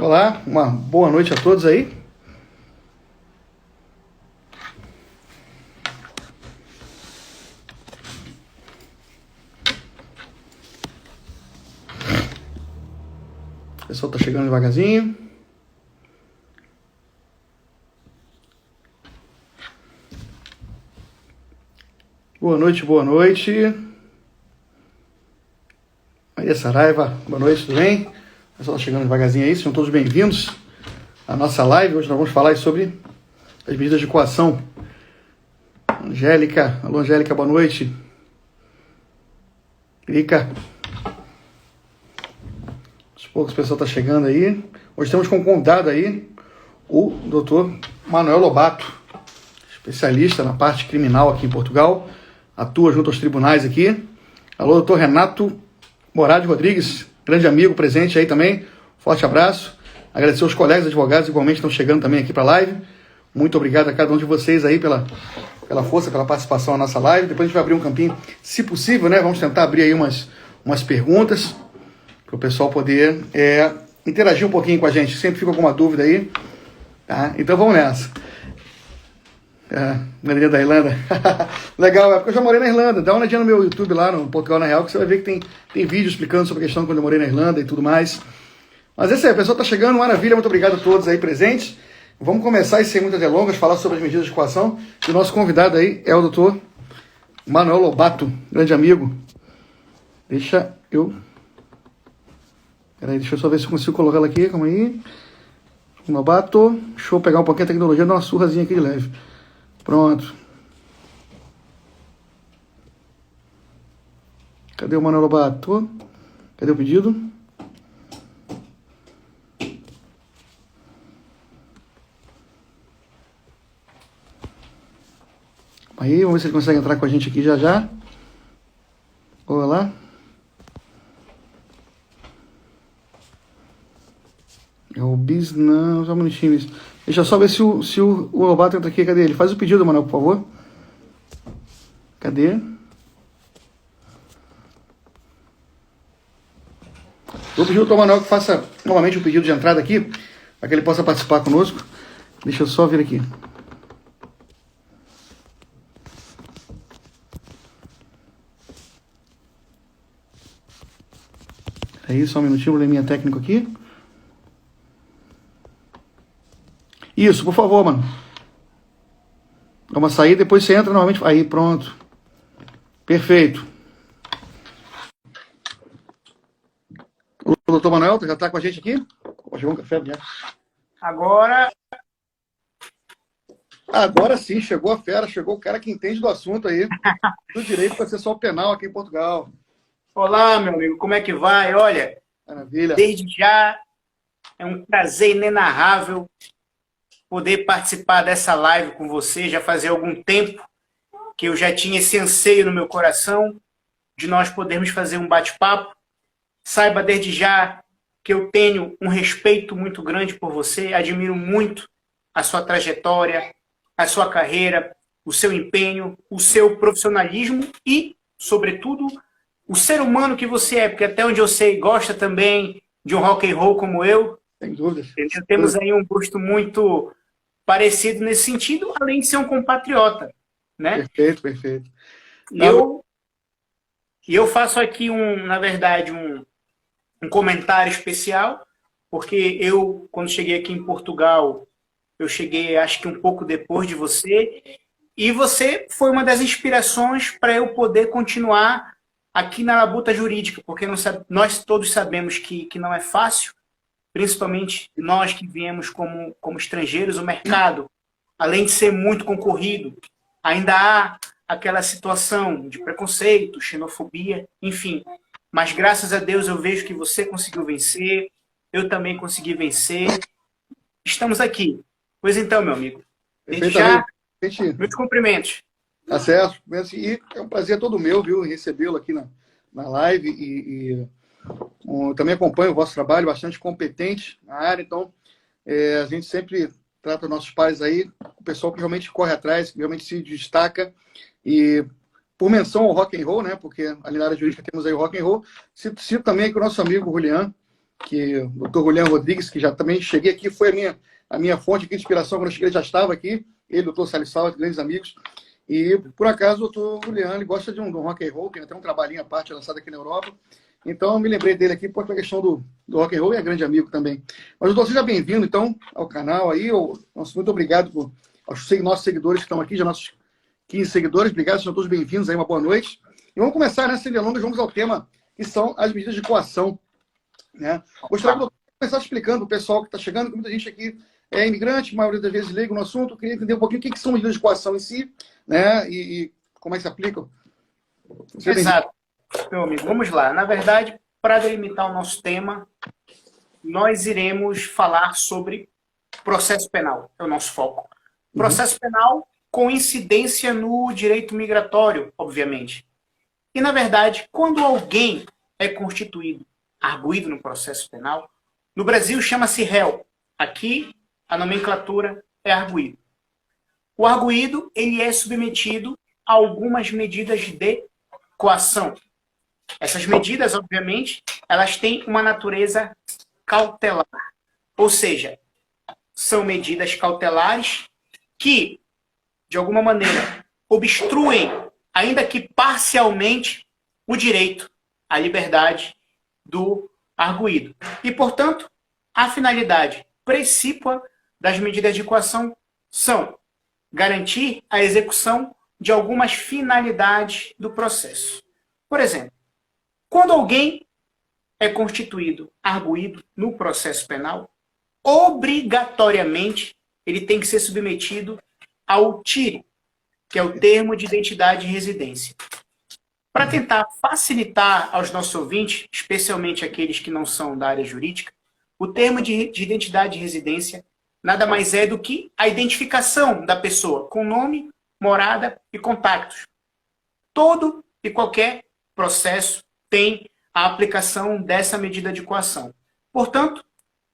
Olá, uma boa noite a todos aí. O pessoal tá chegando devagarzinho. Boa noite, boa noite. Maria Saraiva, boa noite, tudo bem? O pessoal tá chegando devagarzinho aí, sejam todos bem-vindos à nossa live. Hoje nós vamos falar sobre as medidas de coação. Angélica, alô Angélica, boa noite. Rica. Aos poucos o pessoal tá chegando aí. Hoje temos como convidado aí o Dr. Manuel Lobato, especialista na parte criminal aqui em Portugal, atua junto aos tribunais aqui. Alô, doutor Renato Moradi Rodrigues, grande amigo presente aí também, forte abraço. Agradecer aos colegas advogados, igualmente estão chegando também aqui para a live. Muito obrigado a cada um de vocês aí pela força, pela participação na nossa live. Depois a gente vai abrir um campinho, se possível, né? Vamos tentar abrir aí umas perguntas para o pessoal poder interagir um pouquinho com a gente. Sempre fica alguma dúvida aí, tá? Então vamos nessa. Maria da Irlanda. Legal, porque eu já morei na Irlanda. Dá uma olhadinha no meu YouTube lá, no Portugal na Real, que você vai ver que tem vídeo explicando sobre a questão de quando eu morei na Irlanda e tudo mais. Mas esse aí, o pessoal tá chegando, maravilha, muito obrigado a todos aí presentes. Vamos começar, e sem muitas delongas, falar sobre as medidas de coação. E o nosso convidado aí é o doutor Manuel Lobato, grande amigo. Deixa eu só ver se eu consigo colocar ela aqui, calma aí. Lobato, deixa eu pegar um pouquinho a tecnologia e dar uma surrazinha aqui de leve. Pronto. Cadê o Manuel Lobato? Cadê o pedido? Aí, vamos ver se ele consegue entrar com a gente aqui já já. Olha lá. É o Bis, não, só um minutinho, Bis. Deixa eu só ver se o Lobato entra aqui. Cadê ele? Faz o pedido, Manuel, por favor. Cadê? Vou pedir ao Dr. Manuel que faça novamente o pedido de entrada aqui, para que ele possa participar conosco. Deixa eu só vir aqui. Aí, só um minutinho, probleminha técnico aqui. Isso, por favor, mano. Dá uma saída, depois você entra novamente. Aí, pronto. Perfeito. O doutor Manuel já está com a gente aqui? Chegou um café, já. Agora sim, chegou a fera, chegou o cara que entende do assunto aí. Do direito processual penal aqui em Portugal. Olá, meu amigo, como é que vai? Olha, maravilha. Desde já é um prazer inenarrável poder participar dessa live com você. Já fazia algum tempo que eu já tinha esse anseio no meu coração de nós podermos fazer um bate-papo. Saiba desde já que eu tenho um respeito muito grande por você, admiro muito a sua trajetória, a sua carreira, o seu empenho, o seu profissionalismo e, sobretudo, o ser humano que você é, porque até onde eu sei, gosta também de um rock and roll como eu. Sem dúvida. Temos aí um gosto muito parecido nesse sentido, além de ser um compatriota, né? Perfeito. E eu faço aqui, na verdade, um comentário especial, porque eu, quando cheguei aqui em Portugal, eu cheguei, acho que um pouco depois de você, e você foi uma das inspirações para eu poder continuar aqui na labuta jurídica, porque nós todos sabemos que não é fácil, principalmente nós que viemos como estrangeiros. O mercado, além de ser muito concorrido, ainda há aquela situação de preconceito, xenofobia, enfim. Mas graças a Deus eu vejo que você conseguiu vencer, eu também consegui vencer. Estamos aqui. Pois então, meu amigo, desde já, meus cumprimentos. Tá certo. E é um prazer todo meu, viu, recebê-lo aqui na live também acompanho o vosso trabalho, bastante competente na área, então a gente sempre trata nossos pais aí, o pessoal que realmente corre atrás, que realmente se destaca, e por menção ao rock and roll, né, porque ali na área jurídica temos aí o rock and roll, cito também que o nosso amigo Julian, que o doutor Juliano Rodrigues, que já também cheguei aqui, foi a minha fonte de inspiração quando eu cheguei, ele já estava aqui, ele, o doutor Salles Salles, grandes amigos, e por acaso o doutor Juliano ele gosta de um rock and roll, tem até um trabalhinho à parte lançado aqui na Europa, então eu me lembrei dele aqui por questão do rock and roll, e é grande amigo também. Mas doutor, seja bem-vindo então ao canal aí, muito obrigado aos nossos seguidores que estão aqui, já nossos 15 seguidores, obrigado, sejam todos bem-vindos aí, uma boa noite. E vamos começar, né, sem delongas, vamos ao tema que são as medidas de coação, né? Gostaria de começar explicando para o pessoal que está chegando, que muita gente aqui é imigrante, a maioria das vezes leigo no assunto, queria entender um pouquinho o que são medidas de coação em si, né, e como é que se aplicam. Exato, meu amigo. Vamos lá. Na verdade, para delimitar o nosso tema, nós iremos falar sobre processo penal, é o nosso foco. Processo penal com incidência no direito migratório, obviamente. E, na verdade, quando alguém é constituído, arguido no processo penal, no Brasil chama-se réu. Aqui, a nomenclatura é arguido. O arguido, ele é submetido a algumas medidas de coação. Essas medidas, obviamente, elas têm uma natureza cautelar. Ou seja, são medidas cautelares que, de alguma maneira, obstruem, ainda que parcialmente, o direito à liberdade do arguido. E, portanto, a finalidade precípua das medidas de coação são garantir a execução de algumas finalidades do processo. Por exemplo, quando alguém é constituído arguido no processo penal, obrigatoriamente ele tem que ser submetido ao TIRE, que é o termo de identidade e residência. Para tentar facilitar aos nossos ouvintes, especialmente aqueles que não são da área jurídica, o termo de identidade e residência nada mais é do que a identificação da pessoa com nome, morada e contatos. Todo e qualquer processo tem a aplicação dessa medida de coação. Portanto,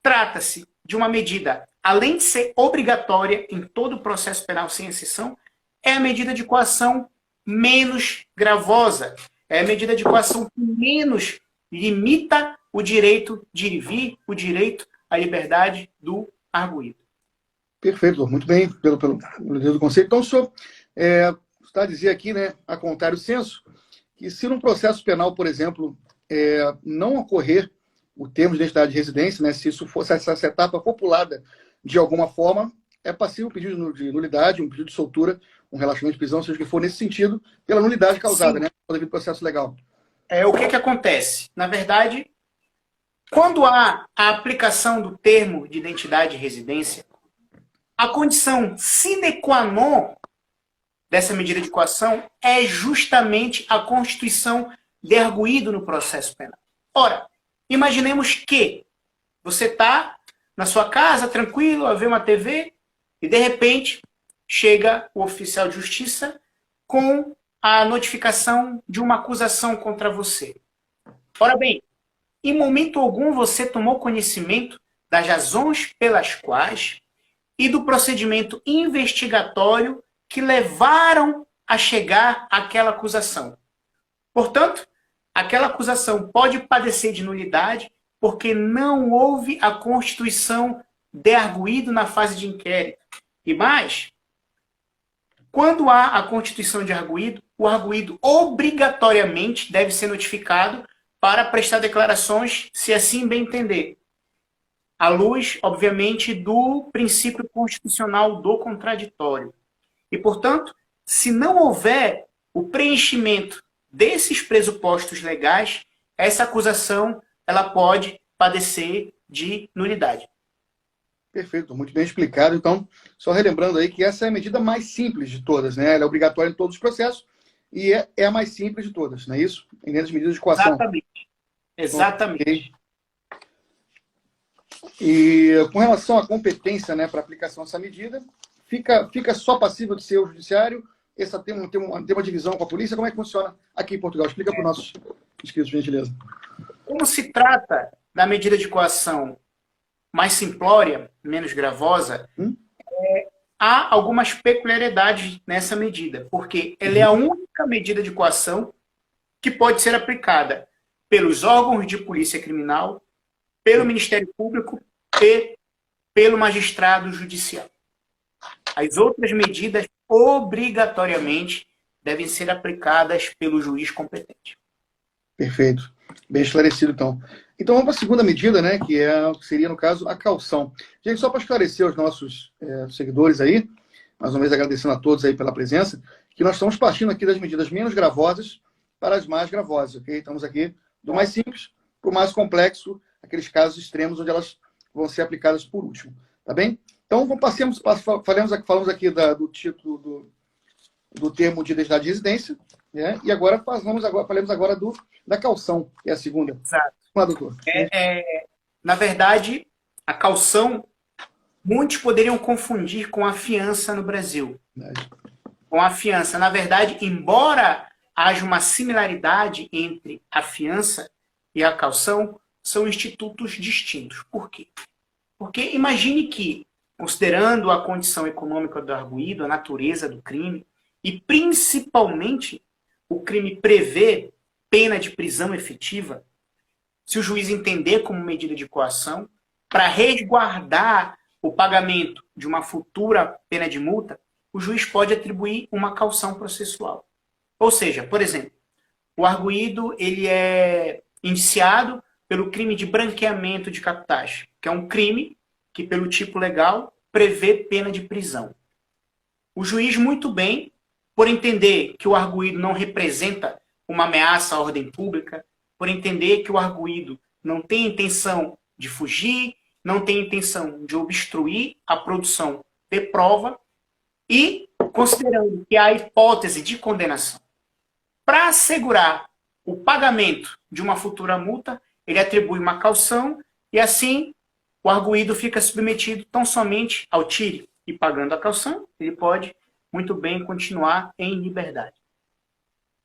trata-se de uma medida, além de ser obrigatória em todo o processo penal sem exceção, é a medida de coação menos gravosa, é a medida de coação que menos limita o direito de ir e vir, o direito à liberdade do arguido. Perfeito, muito bem, pelo do conceito. Então, o senhor está a dizer aqui, né, a contrário senso, que se num processo penal, por exemplo, não ocorrer o termo de identidade de residência, né, se isso fosse essa etapa populada de alguma forma, é passível um pedido de nulidade, um pedido de soltura, um relaxamento de prisão, seja o que for nesse sentido, pela nulidade causada, né, devido ao processo legal. O que acontece? Na verdade, quando há a aplicação do termo de identidade e residência, a condição sine qua non dessa medida de coação é justamente a constituição de arguido no processo penal. Ora, imaginemos que você está na sua casa, tranquilo, a ver uma TV, e de repente chega o oficial de justiça com a notificação de uma acusação contra você. Ora bem, em momento algum você tomou conhecimento das razões pelas quais e do procedimento investigatório que levaram a chegar àquela acusação. Portanto, aquela acusação pode padecer de nulidade porque não houve a constituição de arguido na fase de inquérito. E mais, quando há a constituição de arguido, o arguido obrigatoriamente deve ser notificado para prestar declarações, se assim bem entender. À luz, obviamente, do princípio constitucional do contraditório. E, portanto, se não houver o preenchimento desses pressupostos legais, essa acusação ela pode padecer de nulidade. Perfeito, muito bem explicado. Então, só relembrando aí que essa é a medida mais simples de todas, né? Ela é obrigatória em todos os processos e é a mais simples de todas, não é isso? Em as medidas de coação. Exatamente. Exatamente. Okay. E com relação à competência, né, para aplicação dessa medida, fica só passível de ser o judiciário? Essa tem uma divisão com a polícia? Como é que funciona aqui em Portugal? Explica para os nossos inscritos, por gentileza. Como se trata da medida de coação mais simplória, menos gravosa, há algumas peculiaridades nessa medida, porque ela é a única medida de coação que pode ser aplicada pelos órgãos de polícia criminal, pelo Ministério Público e pelo magistrado judicial. As outras medidas, obrigatoriamente, devem ser aplicadas pelo juiz competente. Perfeito. Bem esclarecido, então. Então, vamos para a segunda medida, né, que seria, no caso, a caução. Gente, só para esclarecer aos nossos seguidores aí, mais uma vez agradecendo a todos aí pela presença, que nós estamos partindo aqui das medidas menos gravosas para as mais gravosas, ok? Estamos aqui do mais simples para o mais complexo, aqueles casos extremos onde elas vão ser aplicadas por último, tá bem? Então, falamos aqui do título do termo de identidade de residência, né? E agora falemos agora da caução, que é a segunda. Exato. Doutor. Na verdade, a caução, muitos poderiam confundir com a fiança no Brasil. Com a fiança. Na verdade, embora haja uma similaridade entre a fiança e a caução, são institutos distintos. Por quê? Porque imagine que, considerando a condição econômica do arguido, a natureza do crime, e principalmente o crime prevê pena de prisão efetiva, se o juiz entender como medida de coação, para resguardar o pagamento de uma futura pena de multa, o juiz pode atribuir uma caução processual. Ou seja, por exemplo, o arguido ele é indiciado pelo crime de branqueamento de capitais, que é um crime que, pelo tipo legal, prevê pena de prisão. O juiz, muito bem, por entender que o arguido não representa uma ameaça à ordem pública, por entender que o arguido não tem intenção de fugir, não tem intenção de obstruir a produção de prova, e considerando que há hipótese de condenação, para assegurar o pagamento de uma futura multa, ele atribui uma caução e assim o arguido fica submetido tão somente ao tire, e pagando a caução, ele pode muito bem continuar em liberdade.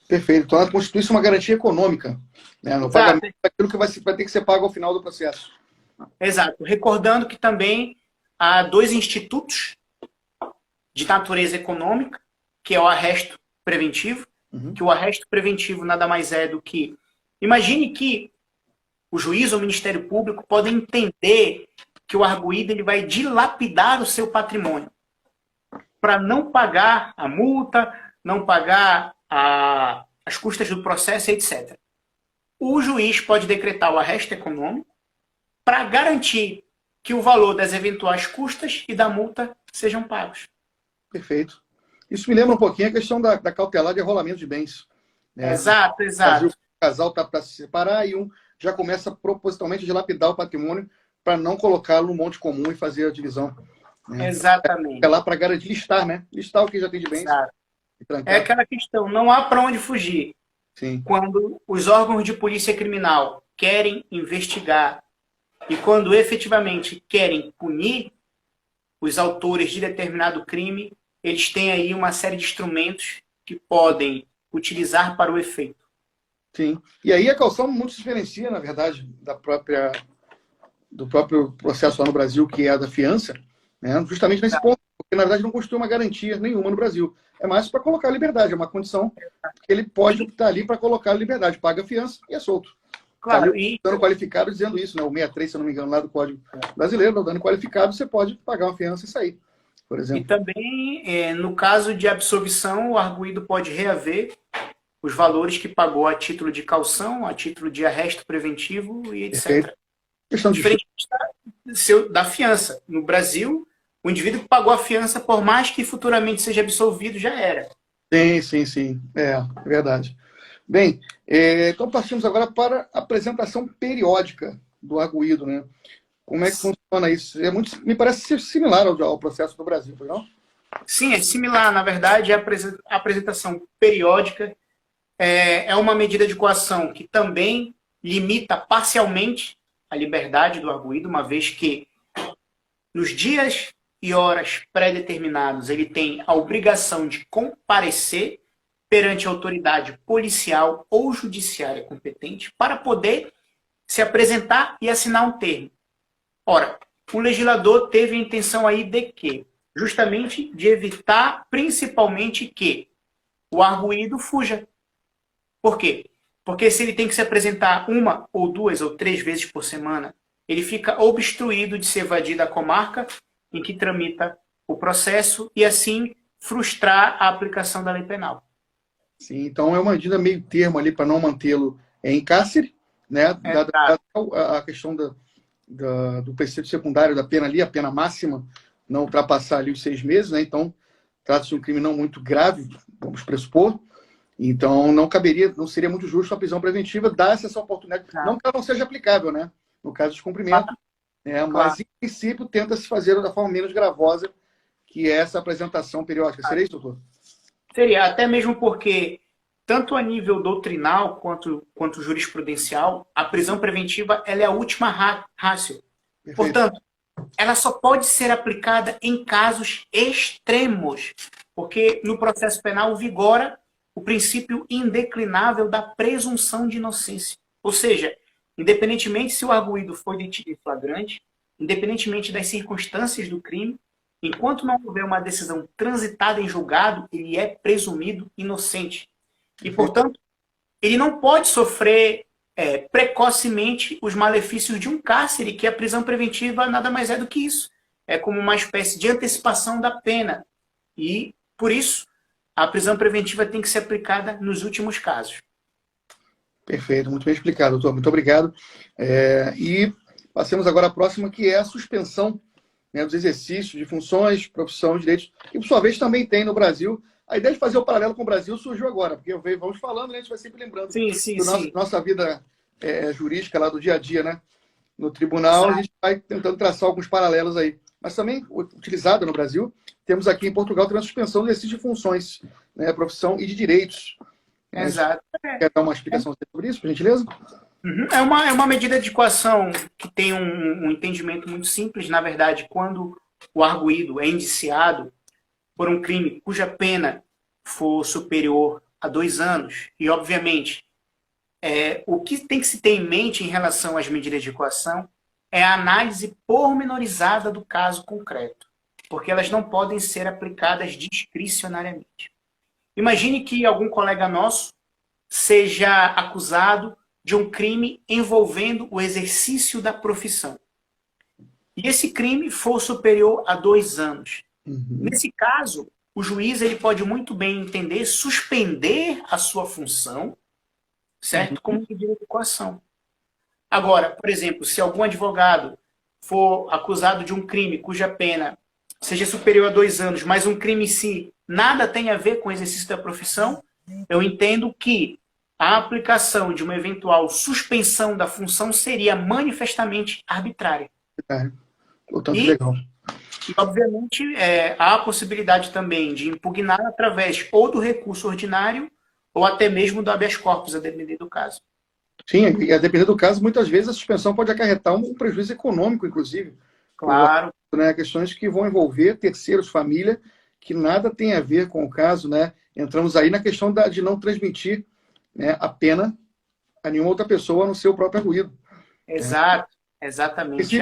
Perfeito. Então, ela constitui uma garantia econômica, né, no pagamento daquilo que vai ter que ser pago ao final do processo. Exato. Recordando que também há dois institutos de natureza econômica, que é o arresto preventivo, que o arresto preventivo nada mais é do que... Imagine que o juiz ou o Ministério Público podem entender que o arguido ele vai dilapidar o seu patrimônio para não pagar a multa, não pagar as custas do processo, etc. O juiz pode decretar o arresto econômico para garantir que o valor das eventuais custas e da multa sejam pagos. Perfeito. Isso me lembra um pouquinho a questão da cautelar de arrolamento de bens. Né? Exato, exato. O casal está para se separar e um já começa propositalmente a dilapidar o patrimônio para não colocá-lo no monte comum e fazer a divisão. Né? Exatamente. É lá para garantir listar, né? Listar o que já tem de bens. Exato. É aquela questão, não há para onde fugir. Sim. Quando os órgãos de polícia criminal querem investigar e quando efetivamente querem punir os autores de determinado crime, eles têm aí uma série de instrumentos que podem utilizar para o efeito. Sim. E aí a caução muito se diferencia, na verdade, do próprio processo lá no Brasil, que é a da fiança, né? Justamente nesse ponto, porque na verdade não constitui uma garantia nenhuma no Brasil. É mais para colocar a liberdade, é uma condição que ele pode estar ali para colocar a liberdade, paga a fiança e é solto. Claro, e dano qualificado dizendo isso, né? O 63, se eu não me engano, lá do Código Brasileiro, o dano qualificado, você pode pagar uma fiança e sair, por exemplo. E também, no caso de absolvição, o arguido pode reaver os valores que pagou a título de caução, a título de arresto preventivo e etc. Perfeito. Questão diferente da fiança. No Brasil, o indivíduo que pagou a fiança, por mais que futuramente seja absolvido, já era. Sim. É verdade. Bem, então partimos agora para a apresentação periódica do arguido, né? Como é que funciona isso? Me parece ser similar ao processo do Brasil, não? Sim, é similar. Na verdade, a apresentação periódica é uma medida de coação que também limita parcialmente a liberdade do arguido, uma vez que nos dias e horas pré-determinados ele tem a obrigação de comparecer perante a autoridade policial ou judiciária competente para poder se apresentar e assinar um termo. Ora, o legislador teve a intenção aí de quê? Justamente de evitar, principalmente, que o arguido fuja. Por quê? Porque se ele tem que se apresentar uma ou duas ou três vezes por semana, ele fica obstruído de se evadir da comarca em que tramita o processo e, assim, frustrar a aplicação da lei penal. Sim, então é uma medida meio termo ali para não mantê-lo em cárcere, né? Dada a questão do preceito secundário da pena ali, a pena máxima, não ultrapassar ali os 6 meses, né? Então, trata-se de um crime não muito grave, vamos pressupor. Então, não seria muito justo a prisão preventiva dar essa oportunidade. Não que ela não seja aplicável, né? No caso de cumprimento, mas, em princípio, tenta-se fazer da forma menos gravosa, que é essa apresentação periódica. Seria isso, doutor? Seria, até mesmo porque, tanto a nível doutrinal quanto jurisprudencial, a prisão preventiva ela é a última ratio. Portanto, ela só pode ser aplicada em casos extremos, porque no processo penal vigora o princípio indeclinável da presunção de inocência. Ou seja, independentemente se o arguido foi detido em flagrante, independentemente das circunstâncias do crime, enquanto não houver uma decisão transitada em julgado, ele é presumido inocente. E, portanto, ele não pode sofrer precocemente os malefícios de um cárcere, que a prisão preventiva nada mais é do que isso. É como uma espécie de antecipação da pena. E, por isso, a prisão preventiva tem que ser aplicada nos últimos casos. Perfeito, muito bem explicado, doutor. Muito obrigado. E passemos agora à próxima, que é a suspensão, né, dos exercícios de funções, profissão, direitos, que por sua vez também tem no Brasil. A ideia de fazer o paralelo com o Brasil surgiu agora, porque vamos falando, né, a gente vai sempre lembrando nossa vida jurídica lá do dia a dia, né? No tribunal, a gente vai tentando traçar alguns paralelos aí. Mas também, utilizado no Brasil, temos aqui em Portugal também a suspensão do exercício de funções, né, profissão e de direitos. Exato. Quer dar uma explicação sobre isso, por gentileza? É uma medida de coação que tem um entendimento muito simples. Na verdade, quando o arguido é indiciado por um crime cuja pena for superior a 2 anos, e, obviamente, o que tem que se ter em mente em relação às medidas de coação é a análise pormenorizada do caso concreto, porque elas não podem ser aplicadas discricionariamente. Imagine que algum colega nosso seja acusado de um crime envolvendo o exercício da profissão. E esse crime for superior a 2 anos. Nesse caso, o juiz ele pode muito bem entender suspender a sua função, certo? Como medida de coação. Agora, por exemplo, se algum advogado for acusado de um crime cuja pena seja superior a 2 anos, mas um crime em si nada tem a ver com o exercício da profissão, eu entendo que a aplicação de uma eventual suspensão da função seria manifestamente arbitrária. Legal. E, obviamente, há a possibilidade também de impugnar através ou do recurso ordinário ou até mesmo do habeas corpus, a depender do caso. Sim, e a depender do caso, muitas vezes a suspensão pode acarretar um prejuízo econômico, inclusive. Claro. Né, questões que vão envolver terceiros, família, que nada tem a ver com o caso, né? Entramos aí na questão de não transmitir, né, a pena a nenhuma outra pessoa no seu próprio arguido. Exato, exatamente.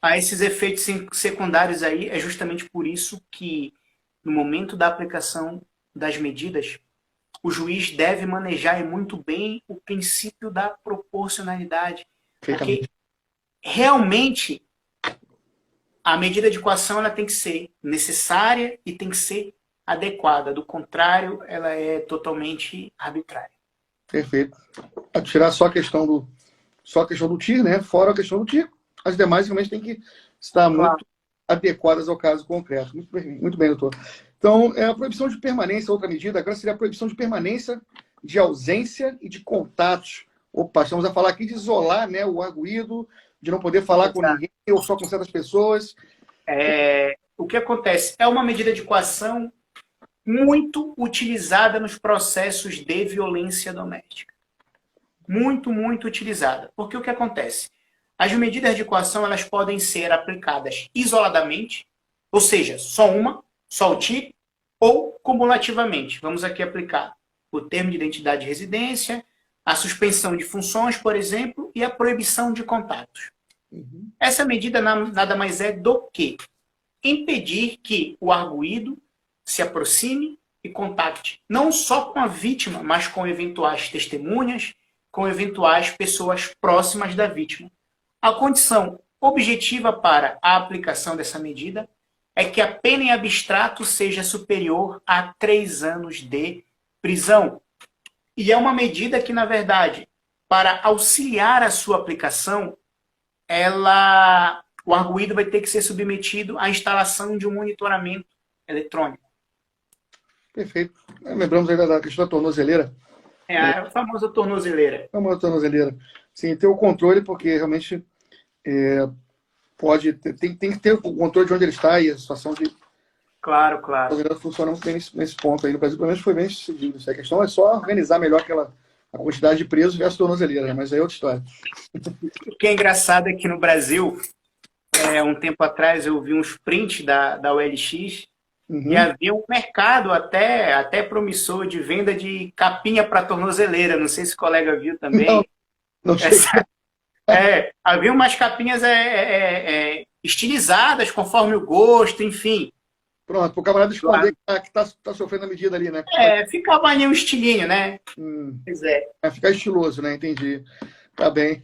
Há esses efeitos secundários aí, é justamente por isso que, no momento da aplicação das medidas, o juiz deve manejar muito bem o princípio da proporcionalidade. Porque realmente a medida de coação ela tem que ser necessária e tem que ser adequada. Do contrário, ela é totalmente arbitrária. Perfeito. A tirar só a questão do TIR, né? Fora a questão do TIR, as demais realmente têm que estar muito adequadas ao caso concreto. Muito bem, doutor. Então, a proibição de permanência, outra medida, agora seria a proibição de permanência, de ausência e de contatos. Opa, estamos a falar aqui de isolar, né, o arguido, de não poder falar com ninguém ou só com certas pessoas. O que acontece? É uma medida de coação muito utilizada nos processos de violência doméstica. Muito, muito utilizada. Porque o que acontece? As medidas de coação elas podem ser aplicadas isoladamente, ou seja, só o TIR, ou cumulativamente. Vamos aqui aplicar o termo de identidade de residência, a suspensão de funções, por exemplo, e a proibição de contatos. Essa medida nada mais é do que impedir que o arguido se aproxime e contacte, não só com a vítima, mas com eventuais testemunhas, com eventuais pessoas próximas da vítima, A condição objetiva para a aplicação dessa medida é que a pena em abstrato seja superior a 3 anos de prisão. E é uma medida que, na verdade, para auxiliar a sua aplicação, o arguido vai ter que ser submetido à instalação de um monitoramento eletrônico. Perfeito. Lembramos ainda da questão da tornozeleira. É a famosa tornozeleira. A famosa tornozeleira. Sim, ter o controle, porque realmente tem que ter o controle de onde ele está e a situação de... Claro. A tornozeleira funciona muito bem nesse ponto aí. No Brasil, pelo menos, foi bem sucedido. A questão é só organizar melhor a quantidade de presos versus tornozeleira, né? Mas aí é outra história. O que é engraçado é que no Brasil, um tempo atrás, eu vi uns prints da OLX, e havia um mercado até promissor de venda de capinha para tornozeleira. Não sei se o colega viu também. Não sei. Havia umas capinhas estilizadas, conforme o gosto, enfim. Pronto, para o camarada esconder que está sofrendo a medida ali, né? Ficava ali um estilinho, né? Pois é. Vai ficar estiloso, né? Entendi. Tá bem.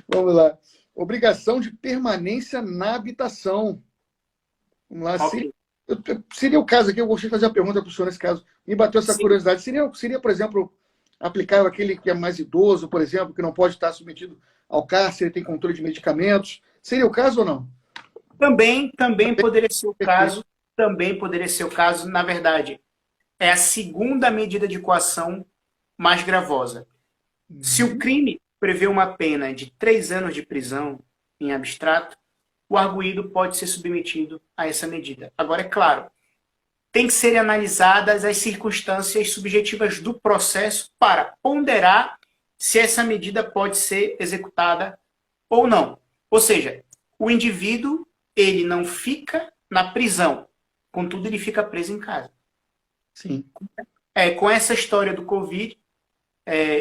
Vamos lá. Obrigação de permanência na habitação. Vamos lá. Okay. Seria o caso aqui, eu gostaria de fazer a pergunta para o senhor nesse caso. Me bateu essa curiosidade. Seria, por exemplo, aplicável aquele que é mais idoso, por exemplo, que não pode estar submetido ao cárcere, tem controle de medicamentos? Seria o caso ou não? Também poderia ser o caso. Também poderia ser o caso. Na verdade, é a segunda medida de coação mais gravosa. Se o crime prevê uma pena de 3 anos de prisão em abstrato, o arguido pode ser submetido a essa medida. Agora, é claro, tem que ser analisadas as circunstâncias subjetivas do processo para ponderar se essa medida pode ser executada ou não. Ou seja, o indivíduo, ele não fica na prisão, contudo, ele fica preso em casa. Sim. Com essa história do Covid,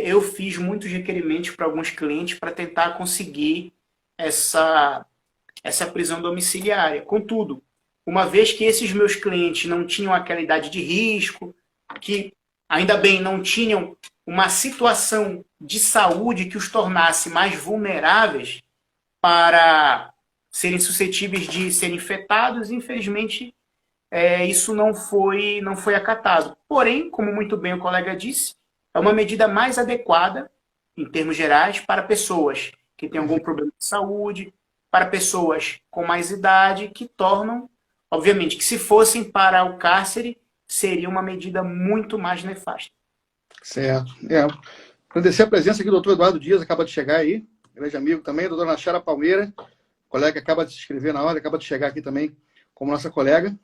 eu fiz muitos requerimentos para alguns clientes para tentar conseguir essa prisão domiciliária. Contudo, uma vez que esses meus clientes não tinham aquela idade de risco, que ainda bem não tinham uma situação de saúde que os tornasse mais vulneráveis para serem suscetíveis de serem infectados, infelizmente isso não foi acatado. Porém, como muito bem o colega disse, é uma medida mais adequada, em termos gerais, para pessoas que têm algum problema de saúde, para pessoas com mais idade, que tornam, obviamente, que se fossem para o cárcere, seria uma medida muito mais nefasta. Certo. Agradecer a presença aqui do doutor Eduardo Dias, acaba de chegar aí, grande amigo também, a doutora Nachara Palmeira, colega acaba de se inscrever na hora, acaba de chegar aqui também como nossa colega.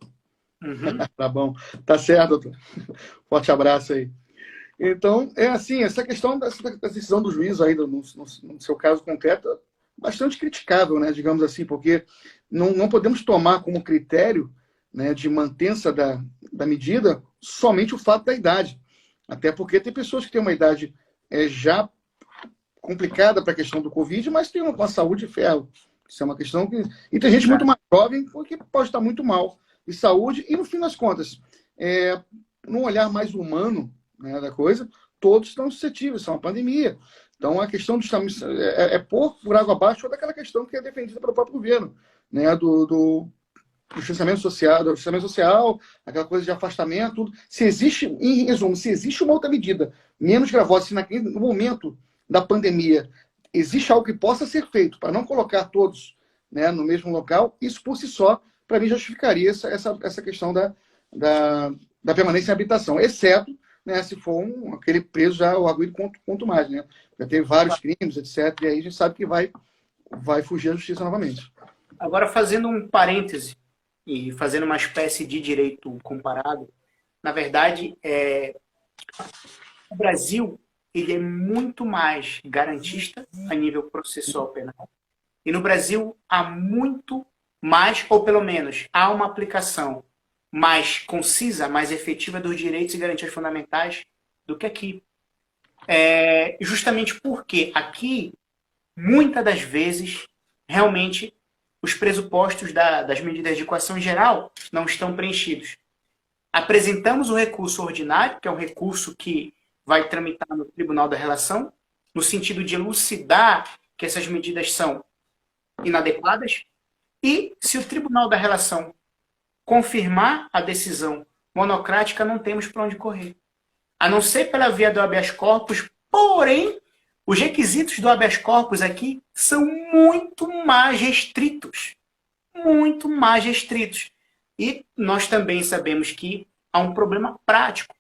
Tá bom. Tá certo, doutor. Forte abraço aí. Então, assim, essa questão dessa decisão do juiz aí, no seu caso concreto, bastante criticável, né, digamos assim, porque não podemos tomar como critério, né, de mantença da medida somente o fato da idade. Até porque tem pessoas que têm uma idade já complicada para a questão do Covid, mas tem uma saúde de ferro. Isso é uma questão que... E tem gente muito mais jovem que pode estar muito mal de saúde e, no fim das contas, num olhar mais humano, né, da coisa, todos estão suscetíveis, são uma pandemia. Então, a questão pôr por água abaixo toda aquela questão que é defendida pelo próprio governo, né, do distanciamento social, aquela coisa de afastamento, tudo. Se existe, em resumo, se existe uma outra medida menos gravosa, se no momento da pandemia existe algo que possa ser feito para não colocar todos, né, no mesmo local, isso por si só, para mim, justificaria essa questão da permanência em habitação, exceto, né, se for aquele preso já, o arguido quanto mais, né? Já teve vários crimes, etc. E aí a gente sabe que vai fugir à justiça novamente. Agora, fazendo um parêntese e fazendo uma espécie de direito comparado, na verdade, o Brasil ele é muito mais garantista a nível processual penal. E no Brasil há muito mais, ou pelo menos há uma aplicação mais concisa, mais efetiva dos direitos e garantias fundamentais do que aqui. Justamente porque aqui, muitas das vezes, realmente, os pressupostos das medidas de coação em geral não estão preenchidos. Apresentamos o recurso ordinário, que é um recurso que vai tramitar no Tribunal da Relação, no sentido de elucidar que essas medidas são inadequadas, e se o Tribunal da Relação confirmar a decisão monocrática, não temos para onde correr. A não ser pela via do habeas corpus, porém, os requisitos do habeas corpus aqui são muito mais restritos. Muito mais restritos. E nós também sabemos que há um problema prático,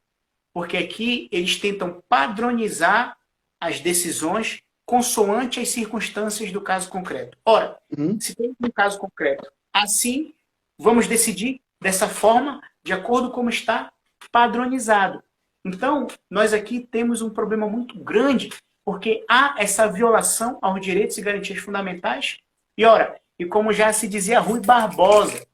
porque aqui eles tentam padronizar as decisões consoante as circunstâncias do caso concreto. Ora, se tem um caso concreto assim, vamos decidir dessa forma, de acordo com como está padronizado. Então, nós aqui temos um problema muito grande, porque há essa violação aos direitos e garantias fundamentais. E ora, e como já se dizia Rui Barbosa,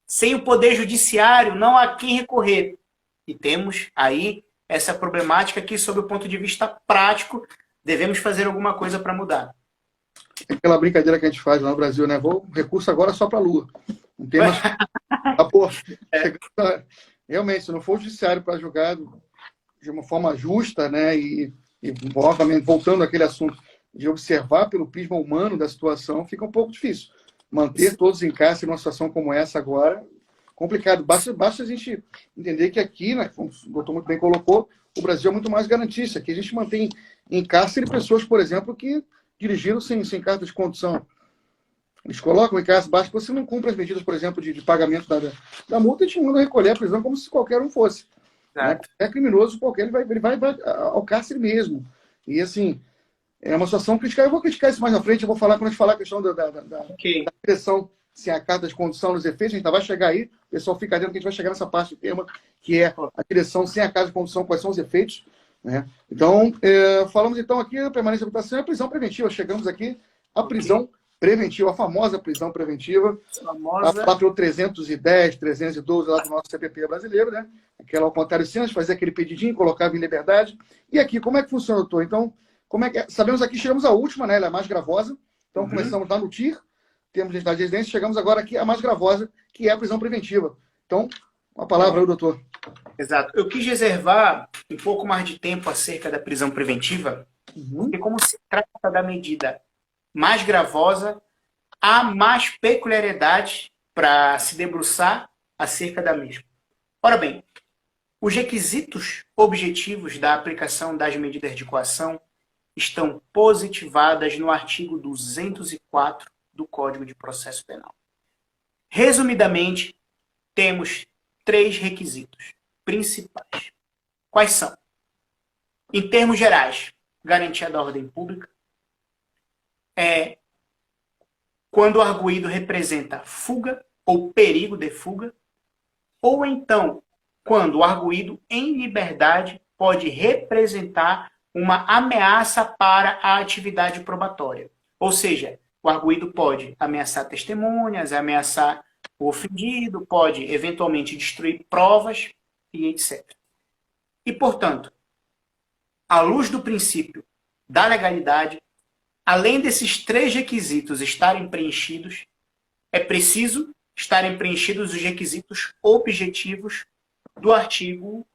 sem o Poder Judiciário não há quem recorrer. E temos aí essa problemática que, sob o ponto de vista prático, devemos fazer alguma coisa para mudar. Aquela brincadeira que a gente faz lá no Brasil, né? Vou recurso agora só para a Lua. Não tem mais... Realmente, se não for o judiciário para julgar de uma forma justa, né? E novamente, voltando àquele assunto de observar pelo prisma humano da situação, fica um pouco difícil. Manter todos em cárcere numa situação como essa agora, complicado. Basta a gente entender que aqui, né, como o doutor muito bem colocou, o Brasil é muito mais garantista, que a gente mantém em cárcere pessoas, por exemplo, que dirigiram sem carta de condução. Eles colocam em cárcere, basta que você não cumpra as medidas, por exemplo, de pagamento da multa e te mandam recolher a prisão como se qualquer um fosse. Né? É criminoso qualquer, ele vai ao cárcere mesmo. E assim, é uma situação crítica. Eu vou criticar isso mais na frente, eu vou falar quando a gente falar a questão da direção sem a carta de condução nos efeitos, a gente vai chegar aí, o pessoal fica dentro que a gente vai chegar nessa parte do tema, que é a direção sem a carta de condução, quais são os efeitos. Né? Então, falamos então aqui da permanência de habitação e a prisão preventiva. Chegamos aqui à prisão preventiva, a famosa prisão preventiva, lá pelo 310, 312 lá do nosso CPP brasileiro, né? Aquela ao contrário, cenas, fazer aquele pedidinho, colocava em liberdade. E aqui, como é que funciona, doutor? Então, como é que é? Sabemos aqui, chegamos à última, né? Ela é a mais gravosa. Então, começamos lá no TIR, temos identidade de residência, chegamos agora aqui à mais gravosa, que é a prisão preventiva. Então, uma palavra aí, doutor. Exato. Eu quis reservar um pouco mais de tempo acerca da prisão preventiva, porque como se trata da medida mais gravosa, há mais peculiaridades para se debruçar acerca da mesma. Ora bem, os requisitos objetivos da aplicação das medidas de coação estão positivadas no artigo 204 do Código de Processo Penal. Resumidamente, temos 3 requisitos principais. Quais são? Em termos gerais, garantia da ordem pública, quando o arguido representa fuga ou perigo de fuga, ou então quando o arguido em liberdade pode representar uma ameaça para a atividade probatória. Ou seja, o arguido pode ameaçar testemunhas, ameaçar o ofendido, pode eventualmente destruir provas e etc. E, portanto, à luz do princípio da legalidade, além desses 3 requisitos estarem preenchidos, é preciso estarem preenchidos os requisitos objetivos do artigo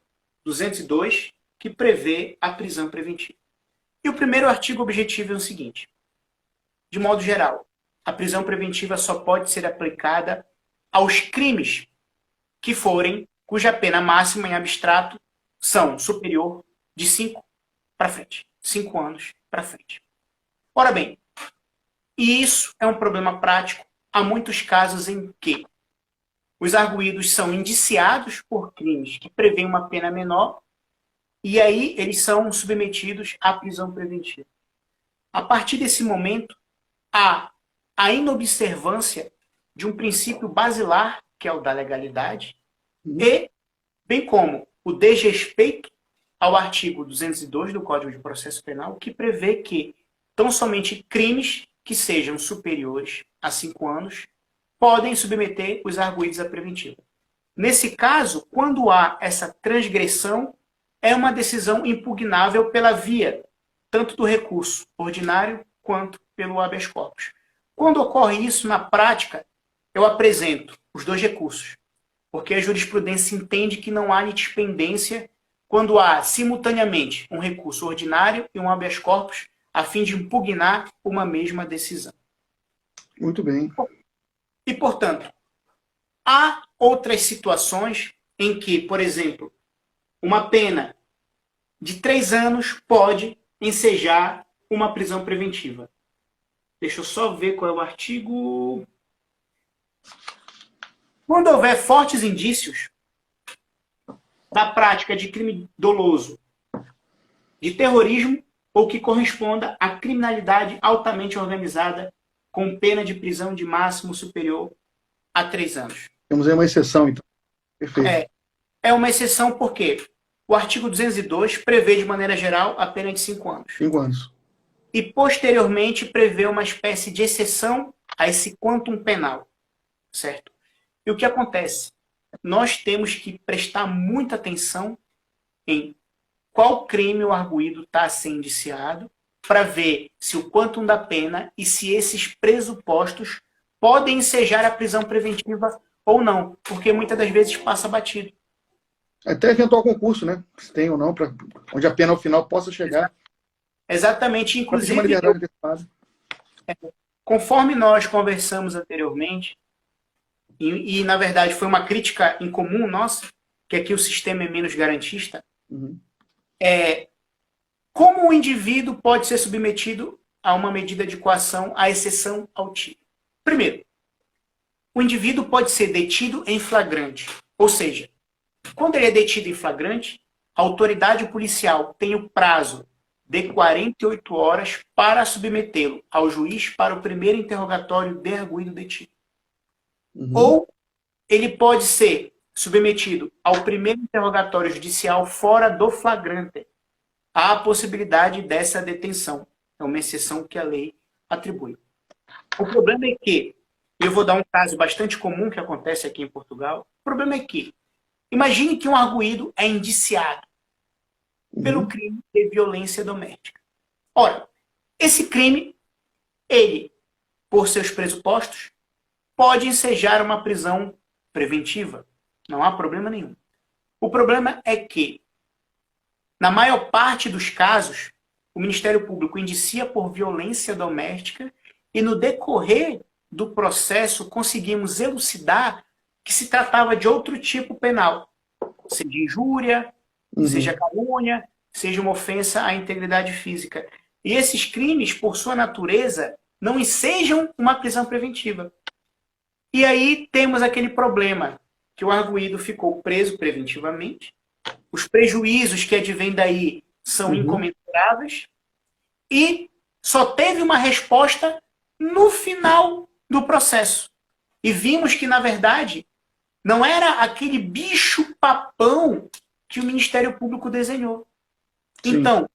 202, que prevê a prisão preventiva. E o primeiro artigo objetivo é o seguinte: de modo geral, a prisão preventiva só pode ser aplicada aos crimes que forem, cuja pena máxima em abstrato são superior de 5 para frente. 5 anos para frente. Ora bem, e isso é um problema prático. Há muitos casos em que os arguidos são indiciados por crimes que prevêem uma pena menor e aí eles são submetidos à prisão preventiva. A partir desse momento, há a inobservância de um princípio basilar, que é o da legalidade, e bem como o desrespeito ao artigo 202 do Código de Processo Penal, que prevê que tão somente crimes que sejam superiores a 5 anos podem submeter os arguidos à preventiva. Nesse caso, quando há essa transgressão, é uma decisão impugnável pela via tanto do recurso ordinário quanto pelo habeas corpus. Quando ocorre isso na prática, eu apresento os 2 recursos, porque a jurisprudência entende que não há litispendência quando há simultaneamente um recurso ordinário e um habeas corpus a fim de impugnar uma mesma decisão. Muito bem. E, portanto, há outras situações em que, por exemplo, uma pena de 3 anos pode ensejar uma prisão preventiva. Deixa eu só ver qual é o artigo. Quando houver fortes indícios da prática de crime doloso, de terrorismo ou que corresponda à criminalidade altamente organizada com pena de prisão de máximo superior a 3 anos. Temos aí uma exceção, então. Perfeito. É uma exceção porque o artigo 202 prevê, de maneira geral, a pena de 5 anos. 5 anos. E, posteriormente, prevê uma espécie de exceção a esse quantum penal. Certo? E o que acontece? Nós temos que prestar muita atenção em qual crime o arguido está a ser indiciado para ver se o quantum da pena e se esses pressupostos podem ensejar a prisão preventiva ou não, porque muitas das vezes passa batido. Até eventual concurso, né? Se tem ou não, onde a pena ao final possa chegar. Exatamente. Inclusive, uma liberdade antecipada. Conforme nós conversamos anteriormente, e na verdade foi uma crítica em comum nossa, que aqui o sistema é menos garantista, como o indivíduo pode ser submetido a uma medida de coação à exceção ao tiro. Primeiro, o indivíduo pode ser detido em flagrante. Ou seja, quando ele é detido em flagrante, a autoridade policial tem o prazo de 48 horas para submetê-lo ao juiz para o primeiro interrogatório de arguido detido. Ou ele pode ser submetido ao primeiro interrogatório judicial fora do flagrante. Há a possibilidade dessa detenção. É uma exceção que a lei atribui. O problema é que, eu vou dar um caso bastante comum que acontece aqui em Portugal, o problema é que, imagine que um arguido é indiciado pelo crime de violência doméstica. Ora, esse crime, ele, por seus pressupostos, pode ensejar uma prisão preventiva. Não há problema nenhum. O problema é que, na maior parte dos casos, o Ministério Público indicia por violência doméstica e, no decorrer do processo, conseguimos elucidar que se tratava de outro tipo penal. Seja injúria, seja calúnia, seja uma ofensa à integridade física. E esses crimes, por sua natureza, não ensejam uma prisão preventiva. E aí temos aquele problema, que o arguido ficou preso preventivamente, os prejuízos que advêm daí são incomensuráveis, e só teve uma resposta no final do processo. E vimos que, na verdade, não era aquele bicho-papão que o Ministério Público desenhou. Sim. Então,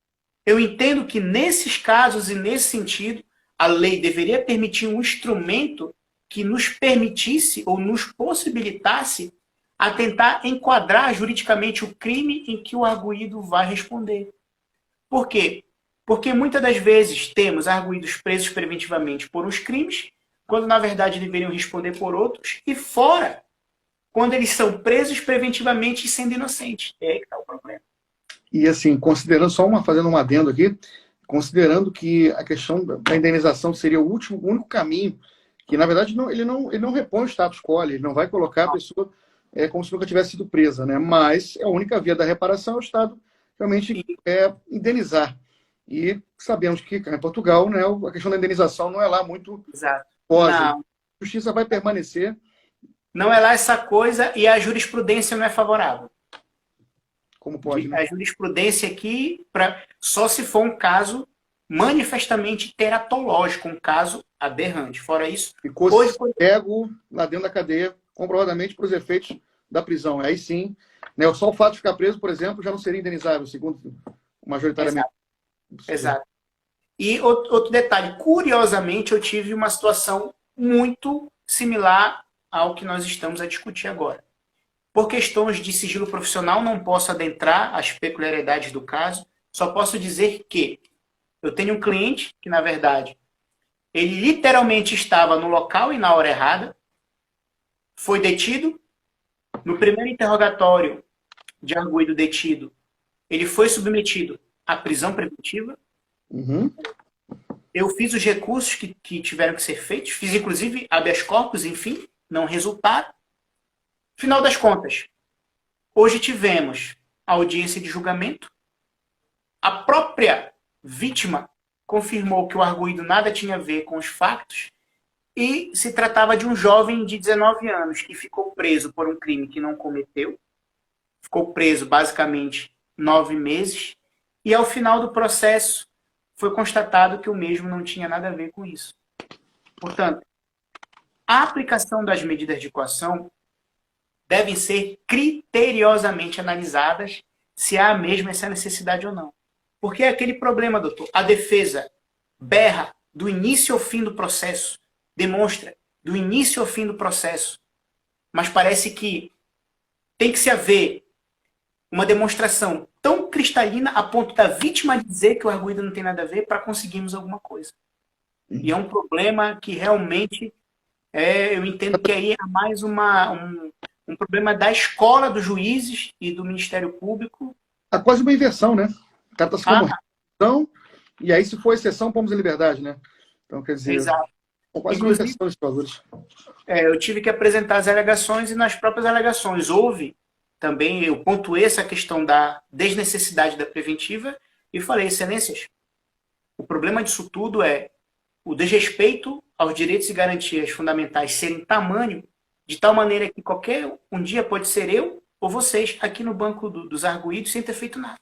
eu entendo que nesses casos e nesse sentido, a lei deveria permitir um instrumento que nos permitisse ou nos possibilitasse a tentar enquadrar juridicamente o crime em que o arguido vai responder. Por quê? Porque muitas das vezes temos arguidos presos preventivamente por uns crimes, quando na verdade deveriam responder por outros, e fora, quando eles são presos preventivamente e sendo inocentes. É aí que está o problema. E assim, considerando, fazendo um adendo aqui, considerando que a questão da indenização seria o único caminho, que na verdade ele não repõe o status quo, ele não vai colocar a pessoa como se nunca tivesse sido presa, né? Mas a única via da reparação é o Estado realmente indenizar. E sabemos que em Portugal, né, a questão da indenização não é lá muito forte. A justiça vai permanecer. Não é lá essa coisa e a jurisprudência não é favorável. Como pode, né? A jurisprudência aqui, só se for um caso manifestamente teratológico, um caso aberrante. Fora isso, ficou cego lá dentro da cadeia, comprovadamente para os efeitos da prisão. Aí sim, né, só o fato de ficar preso, por exemplo, já não seria indenizável, segundo majoritariamente. Exato. E outro detalhe, curiosamente, eu tive uma situação muito similar ao que nós estamos a discutir agora. Por questões de sigilo profissional, não posso adentrar as peculiaridades do caso, só posso dizer que eu tenho um cliente que, na verdade, ele literalmente estava no local e na hora errada, foi detido, no primeiro interrogatório de arguido detido, ele foi submetido à prisão preventiva, Eu fiz os recursos que tiveram que ser feitos, fiz inclusive habeas corpus, enfim, não resultaram. Final das contas, hoje tivemos a audiência de julgamento, a própria vítima confirmou que o arguido nada tinha a ver com os factos e se tratava de um jovem de 19 anos que ficou preso por um crime que não cometeu, ficou preso basicamente 9 meses e ao final do processo foi constatado que o mesmo não tinha nada a ver com isso. Portanto, a aplicação das medidas de coação devem ser criteriosamente analisadas se há mesmo essa necessidade ou não. Porque é aquele problema, doutor. A defesa berra do início ao fim do processo, demonstra do início ao fim do processo, mas parece que tem que se haver uma demonstração tão cristalina a ponto da vítima dizer que o arguido não tem nada a ver para conseguirmos alguma coisa. E é um problema que realmente eu entendo que aí é mais um problema da escola dos juízes e do Ministério Público. É quase uma inversão, né? O cara está se comorrendo, e aí se for exceção, pomos em liberdade, né? Então, quer dizer, exato. É quase uma inversão dos valores. Eu tive que apresentar as alegações e nas próprias alegações houve também, eu pontuei essa questão da desnecessidade da preventiva e falei, excelências, o problema disso tudo é o desrespeito aos direitos e garantias fundamentais serem tamanho, de tal maneira que qualquer um dia pode ser eu ou vocês aqui no banco dos arguidos sem ter feito nada.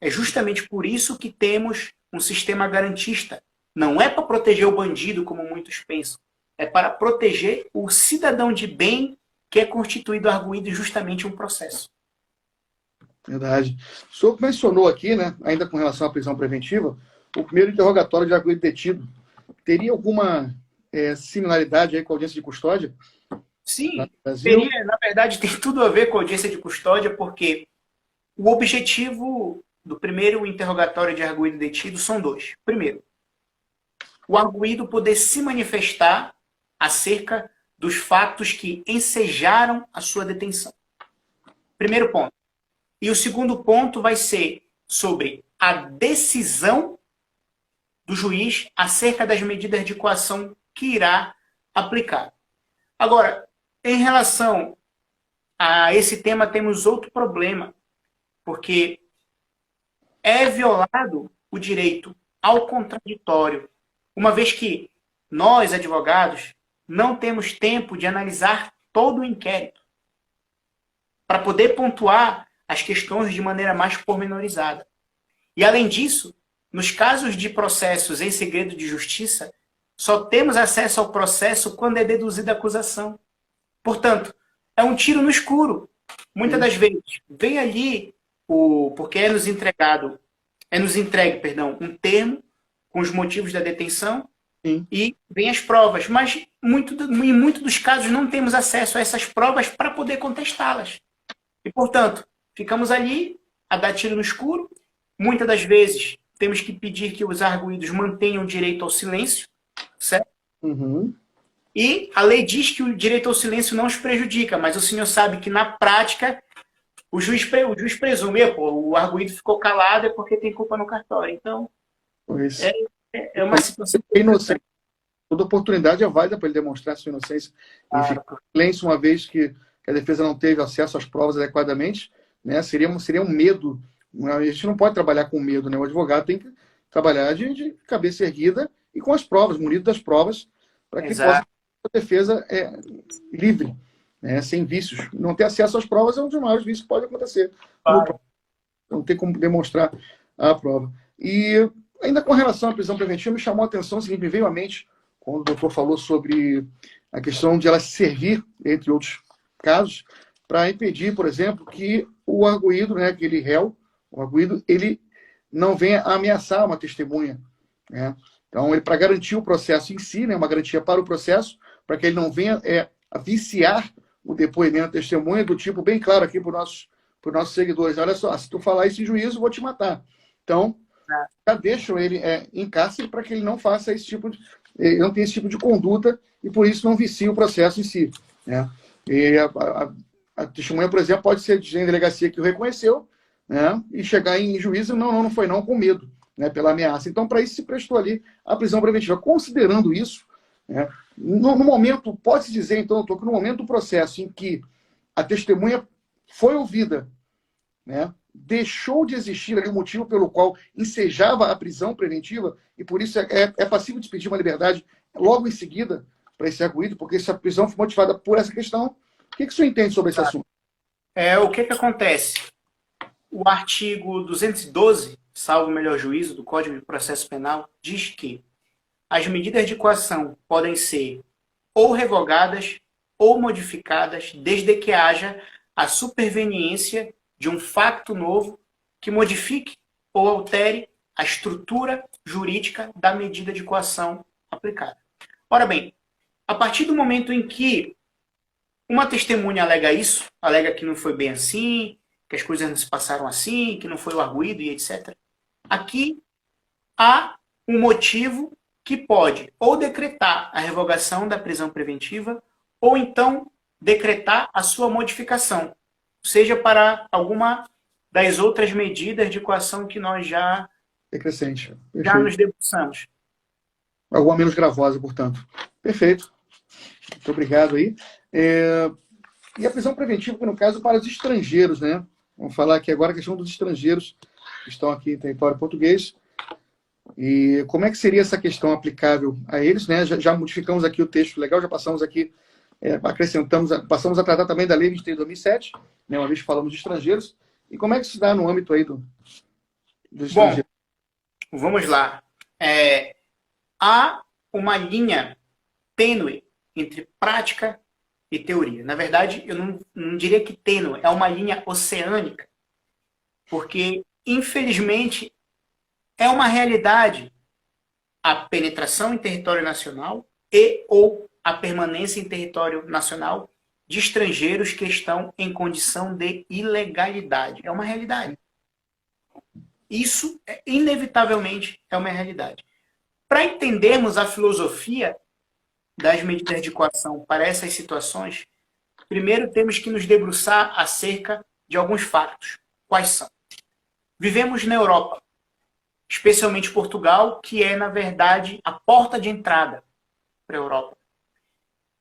É justamente por isso que temos um sistema garantista. Não é para proteger o bandido, como muitos pensam. É para proteger o cidadão de bem que é constituído arguido justamente um processo. Verdade. O senhor mencionou aqui, né, ainda com relação à prisão preventiva, o primeiro interrogatório de arguido detido. Teria alguma similaridade aí com a audiência de custódia? Sim, teria, na verdade, tem tudo a ver com a audiência de custódia, porque o objetivo do primeiro interrogatório de arguido detido são dois. Primeiro, o arguido poder se manifestar acerca dos fatos que ensejaram a sua detenção. Primeiro ponto. E o segundo ponto vai ser sobre a decisão do juiz acerca das medidas de coação que irá aplicar. Agora, em relação a esse tema, temos outro problema, porque é violado o direito ao contraditório, uma vez que nós, advogados, não temos tempo de analisar todo o inquérito para poder pontuar as questões de maneira mais pormenorizada. E, além disso, nos casos de processos em segredo de justiça, só temos acesso ao processo quando é deduzida a acusação. Portanto, é um tiro no escuro. Muitas das vezes, vem ali, porque é nos entregue um termo com os motivos da detenção, sim, e vem as provas. Mas, em muitos dos casos, não temos acesso a essas provas para poder contestá-las. E, portanto, ficamos ali a dar tiro no escuro. Muitas das vezes, temos que pedir que os arguidos mantenham o direito ao silêncio, certo? Uhum. E a lei diz que o direito ao silêncio não os prejudica, mas o senhor sabe que, na prática, o juiz presume, o arguido ficou calado é porque tem culpa no cartório. Então, é uma situação... Inocente. Toda oportunidade é válida para ele demonstrar sua inocência. Claro. Ele fica silêncio uma vez que a defesa não teve acesso às provas adequadamente, né? Seria um medo. A gente não pode trabalhar com medo, né? O advogado tem que trabalhar de cabeça erguida e com as provas, munido das provas, para que possa a defesa livre, né? Sem vícios. Não ter acesso às provas é um dos maiores vícios que pode acontecer. Claro. Não tem como demonstrar a prova. E ainda com relação à prisão preventiva, me chamou a atenção, me veio à mente, quando o doutor falou sobre a questão de ela servir, entre outros casos, para impedir, por exemplo, que o arguido, né, aquele réu, o arguido, ele não venha a ameaçar uma testemunha, né? Então, ele, para garantir o processo em si, né, uma garantia para o processo, para que ele não venha a viciar o depoimento da testemunha, do tipo, bem claro aqui para os nossos seguidores, olha só, se tu falar isso em juízo, eu vou te matar. Então, já deixam ele em cárcere para que ele não faça esse tipo de... Ele não tenha esse tipo de conduta e, por isso, não vicia o processo em si, né? E a testemunha, por exemplo, pode ser de delegacia que o reconheceu, né, e chegar em juízo, não foi não, com medo. né, pela ameaça. Então, para isso se prestou ali a prisão preventiva. Considerando isso, né, no momento, pode-se dizer, então, doutor, que no momento do processo em que a testemunha foi ouvida, né, deixou de existir ali o motivo pelo qual ensejava a prisão preventiva, e por isso é passível de pedir uma liberdade logo em seguida para esse arguido, porque essa prisão foi motivada por essa questão. O que o senhor entende sobre esse assunto? O que acontece? O artigo 212, salvo o melhor juízo, do Código de Processo Penal, diz que as medidas de coação podem ser ou revogadas ou modificadas desde que haja a superveniência de um facto novo que modifique ou altere a estrutura jurídica da medida de coação aplicada. Ora bem, a partir do momento em que uma testemunha alega isso, alega que não foi bem assim, que as coisas não se passaram assim, que não foi o arguido e etc. Aqui há um motivo que pode ou decretar a revogação da prisão preventiva ou então decretar a sua modificação, seja para alguma das outras medidas de coação que nós já nos debruçamos. Alguma menos gravosa, portanto. Perfeito. Muito obrigado aí. E a prisão preventiva, no caso, para os estrangeiros, né? Vamos falar aqui agora a questão dos estrangeiros que estão aqui em território português. E como é que seria essa questão aplicável a eles, né? Já modificamos aqui o texto legal, já passamos aqui, passamos a tratar também da Lei 23 de 2007, né? Uma vez que falamos de estrangeiros. E como é que se dá no âmbito aí dos estrangeiros? Bom, vamos lá. Há uma linha tênue entre prática e teoria. Na verdade, eu não diria que tênue, é uma linha oceânica. Porque, infelizmente, é uma realidade a penetração em território nacional e ou a permanência em território nacional de estrangeiros que estão em condição de ilegalidade. É uma realidade. Isso, inevitavelmente, é uma realidade. Para entendermos a filosofia das medidas de coação para essas situações, primeiro temos que nos debruçar acerca de alguns fatos. Quais são? Vivemos na Europa, especialmente Portugal, que é, na verdade, a porta de entrada para a Europa.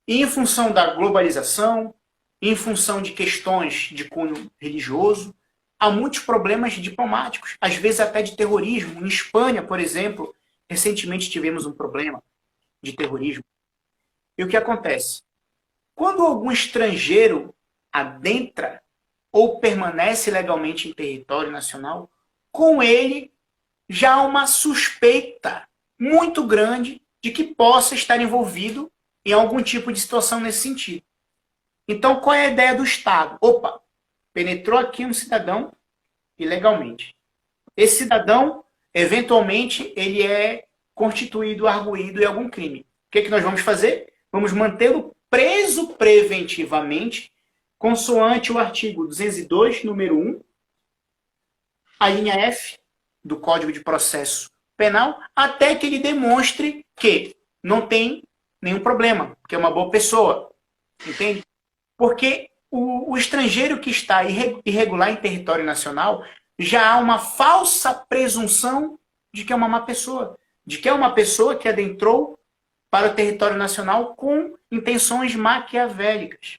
E em função da globalização, em função de questões de cunho religioso, há muitos problemas diplomáticos, às vezes até de terrorismo. Em Espanha, por exemplo, recentemente tivemos um problema de terrorismo. E o que acontece? Quando algum estrangeiro adentra ou permanece legalmente em território nacional, com ele já há uma suspeita muito grande de que possa estar envolvido em algum tipo de situação nesse sentido. Então, qual é a ideia do Estado? Opa, penetrou aqui um cidadão ilegalmente. Esse cidadão, eventualmente, ele é constituído, arguído em algum crime. O que nós vamos fazer? Vamos mantê-lo preso preventivamente, consoante o artigo 202, número 1, a linha F do Código de Processo Penal, até que ele demonstre que não tem nenhum problema, que é uma boa pessoa. Entende? Porque o estrangeiro que está irregular em território nacional, já há uma falsa presunção de que é uma má pessoa, de que é uma pessoa que adentrou para o território nacional com intenções maquiavélicas.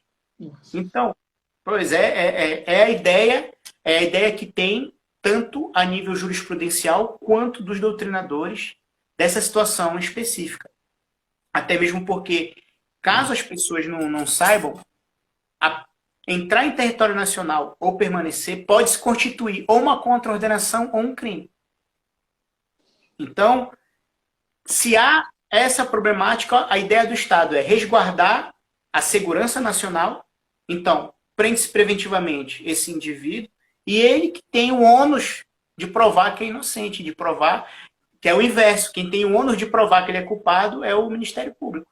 Então, pois é a ideia que tem tanto a nível jurisprudencial quanto dos doutrinadores dessa situação específica. Até mesmo porque, caso as pessoas não saibam, entrar em território nacional ou permanecer pode se constituir ou uma contraordenação ou um crime. Então, se há essa problemática, a ideia do Estado é resguardar a segurança nacional. Então, prende-se preventivamente esse indivíduo e ele que tem o ônus de provar que é inocente, de provar que é o inverso. Quem tem o ônus de provar que ele é culpado é o Ministério Público.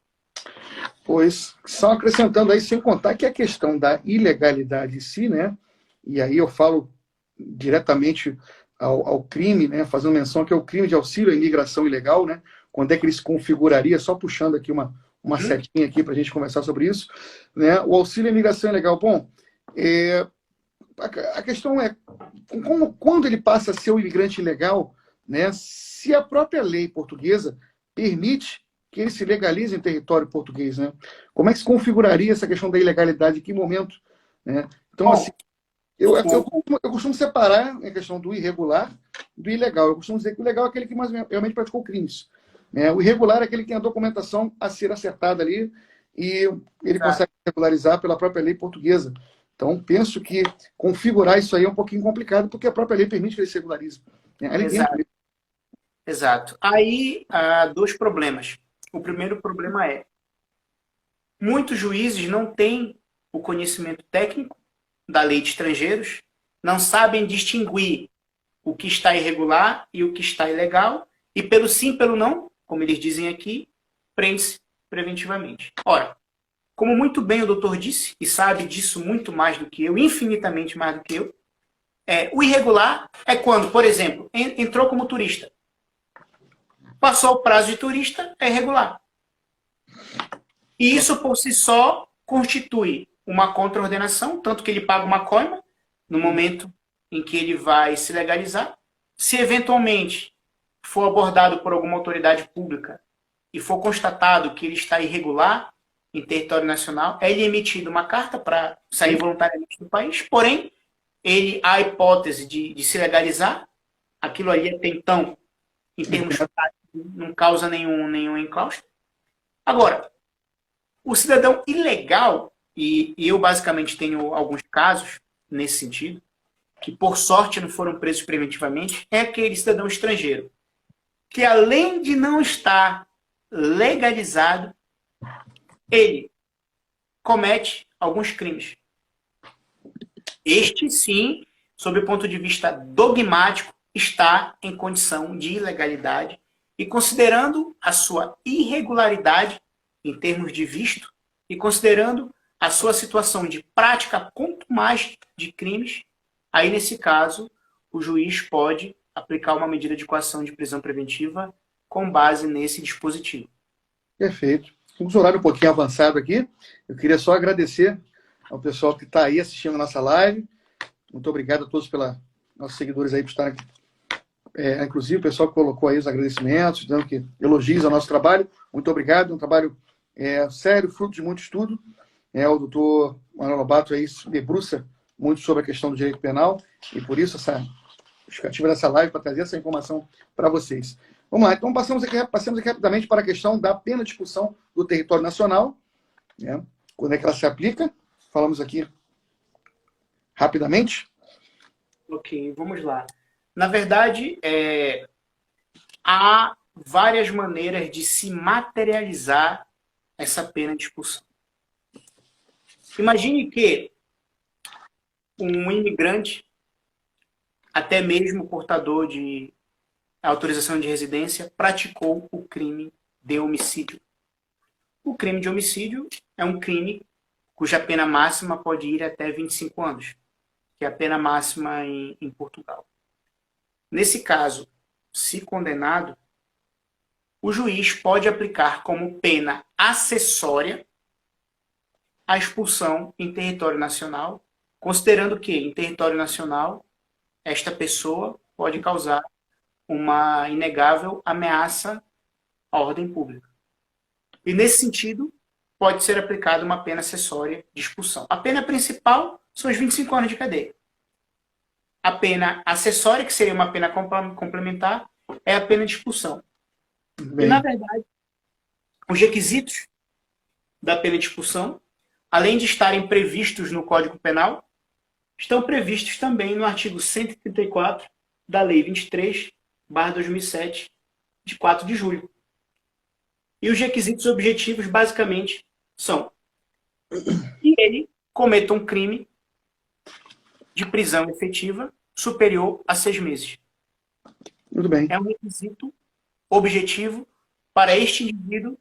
Pois, só acrescentando aí, sem contar que a questão da ilegalidade em si, né? E aí eu falo diretamente ao crime, né? Fazendo menção que é o crime de auxílio à imigração ilegal, né? Quando é que ele se configuraria, só puxando aqui uma setinha aqui para a gente conversar sobre isso, né? O auxílio à imigração ilegal, bom, a questão é quando ele passa a ser um imigrante ilegal, né, se a própria lei portuguesa permite que ele se legalize em território português, né? Como é que se configuraria essa questão da ilegalidade? Em que momento? Né? Então, Bom, assim, eu costumo separar a questão do irregular do ilegal. Eu costumo dizer que o ilegal é aquele que mais realmente praticou crimes. Né? O irregular é aquele que tem a documentação a ser acertada ali e ele consegue regularizar pela própria lei portuguesa. Então, penso que configurar isso aí é um pouquinho complicado, porque a própria lei permite que ele se regularize. Ali dentro. exato, exato. Aí há dois problemas. O primeiro problema é, muitos juízes não têm o conhecimento técnico da lei de estrangeiros, não sabem distinguir o que está irregular e o que está ilegal, e pelo sim, pelo não, como eles dizem aqui, prende-se preventivamente. Ora, como muito bem o doutor disse, e sabe disso muito mais do que eu, infinitamente mais do que eu, o irregular é quando, por exemplo, entrou como turista. Passou o prazo de turista, é irregular. E isso por si só constitui uma contraordenação, tanto que ele paga uma coima no momento em que ele vai se legalizar. Se eventualmente for abordado por alguma autoridade pública e for constatado que ele está irregular em território nacional, é lhe emitida uma carta para sair voluntariamente do país, porém, ele há a hipótese de se legalizar, aquilo ali até então, em termos práticos, não causa nenhum enclausto. Agora, o cidadão ilegal, e eu basicamente tenho alguns casos nesse sentido, que por sorte não foram presos preventivamente, é aquele cidadão estrangeiro, que além de não estar legalizado, ele comete alguns crimes. Este, sim, sob o ponto de vista dogmático, está em condição de ilegalidade e considerando a sua irregularidade em termos de visto e considerando a sua situação de prática quanto mais de crimes, aí nesse caso o juiz pode aplicar uma medida de coação de prisão preventiva com base nesse dispositivo. Perfeito. Temos um horário um pouquinho avançado aqui. Eu queria só agradecer ao pessoal que está aí assistindo a nossa live. Muito obrigado a todos nossos seguidores aí por estarem aqui. Inclusive o pessoal que colocou aí os agradecimentos, dando que elogios ao nosso trabalho. Muito obrigado. Um trabalho sério, fruto de muito estudo. O doutor Manuel Lobato aí se debruça muito sobre a questão do direito penal e por isso essa justificativa dessa live para trazer essa informação para vocês. Vamos lá, então passamos aqui rapidamente para a questão da pena de expulsão do território nacional. Né? Quando é que ela se aplica? Falamos aqui rapidamente. Ok, vamos lá. Na verdade, há várias maneiras de se materializar essa pena de expulsão. Imagine que um imigrante, até mesmo portador de autorização de residência, praticou o crime de homicídio. O crime de homicídio é um crime cuja pena máxima pode ir até 25 anos, que é a pena máxima em Portugal. Nesse caso, se condenado, o juiz pode aplicar como pena acessória a expulsão em território nacional, considerando que em território nacional esta pessoa pode causar uma inegável ameaça à ordem pública. E nesse sentido, pode ser aplicada uma pena acessória de expulsão. A pena principal são os 25 anos de cadeia. A pena acessória, que seria uma pena complementar, é a pena de expulsão. Bem. E, na verdade, os requisitos da pena de expulsão, além de estarem previstos no Código Penal, estão previstos também no artigo 134 da Lei 23/2007, de 4 de julho. E os requisitos objetivos, basicamente, são que ele cometa um crime de prisão efetiva superior a 6 meses. Muito bem. É um requisito objetivo para este indivíduo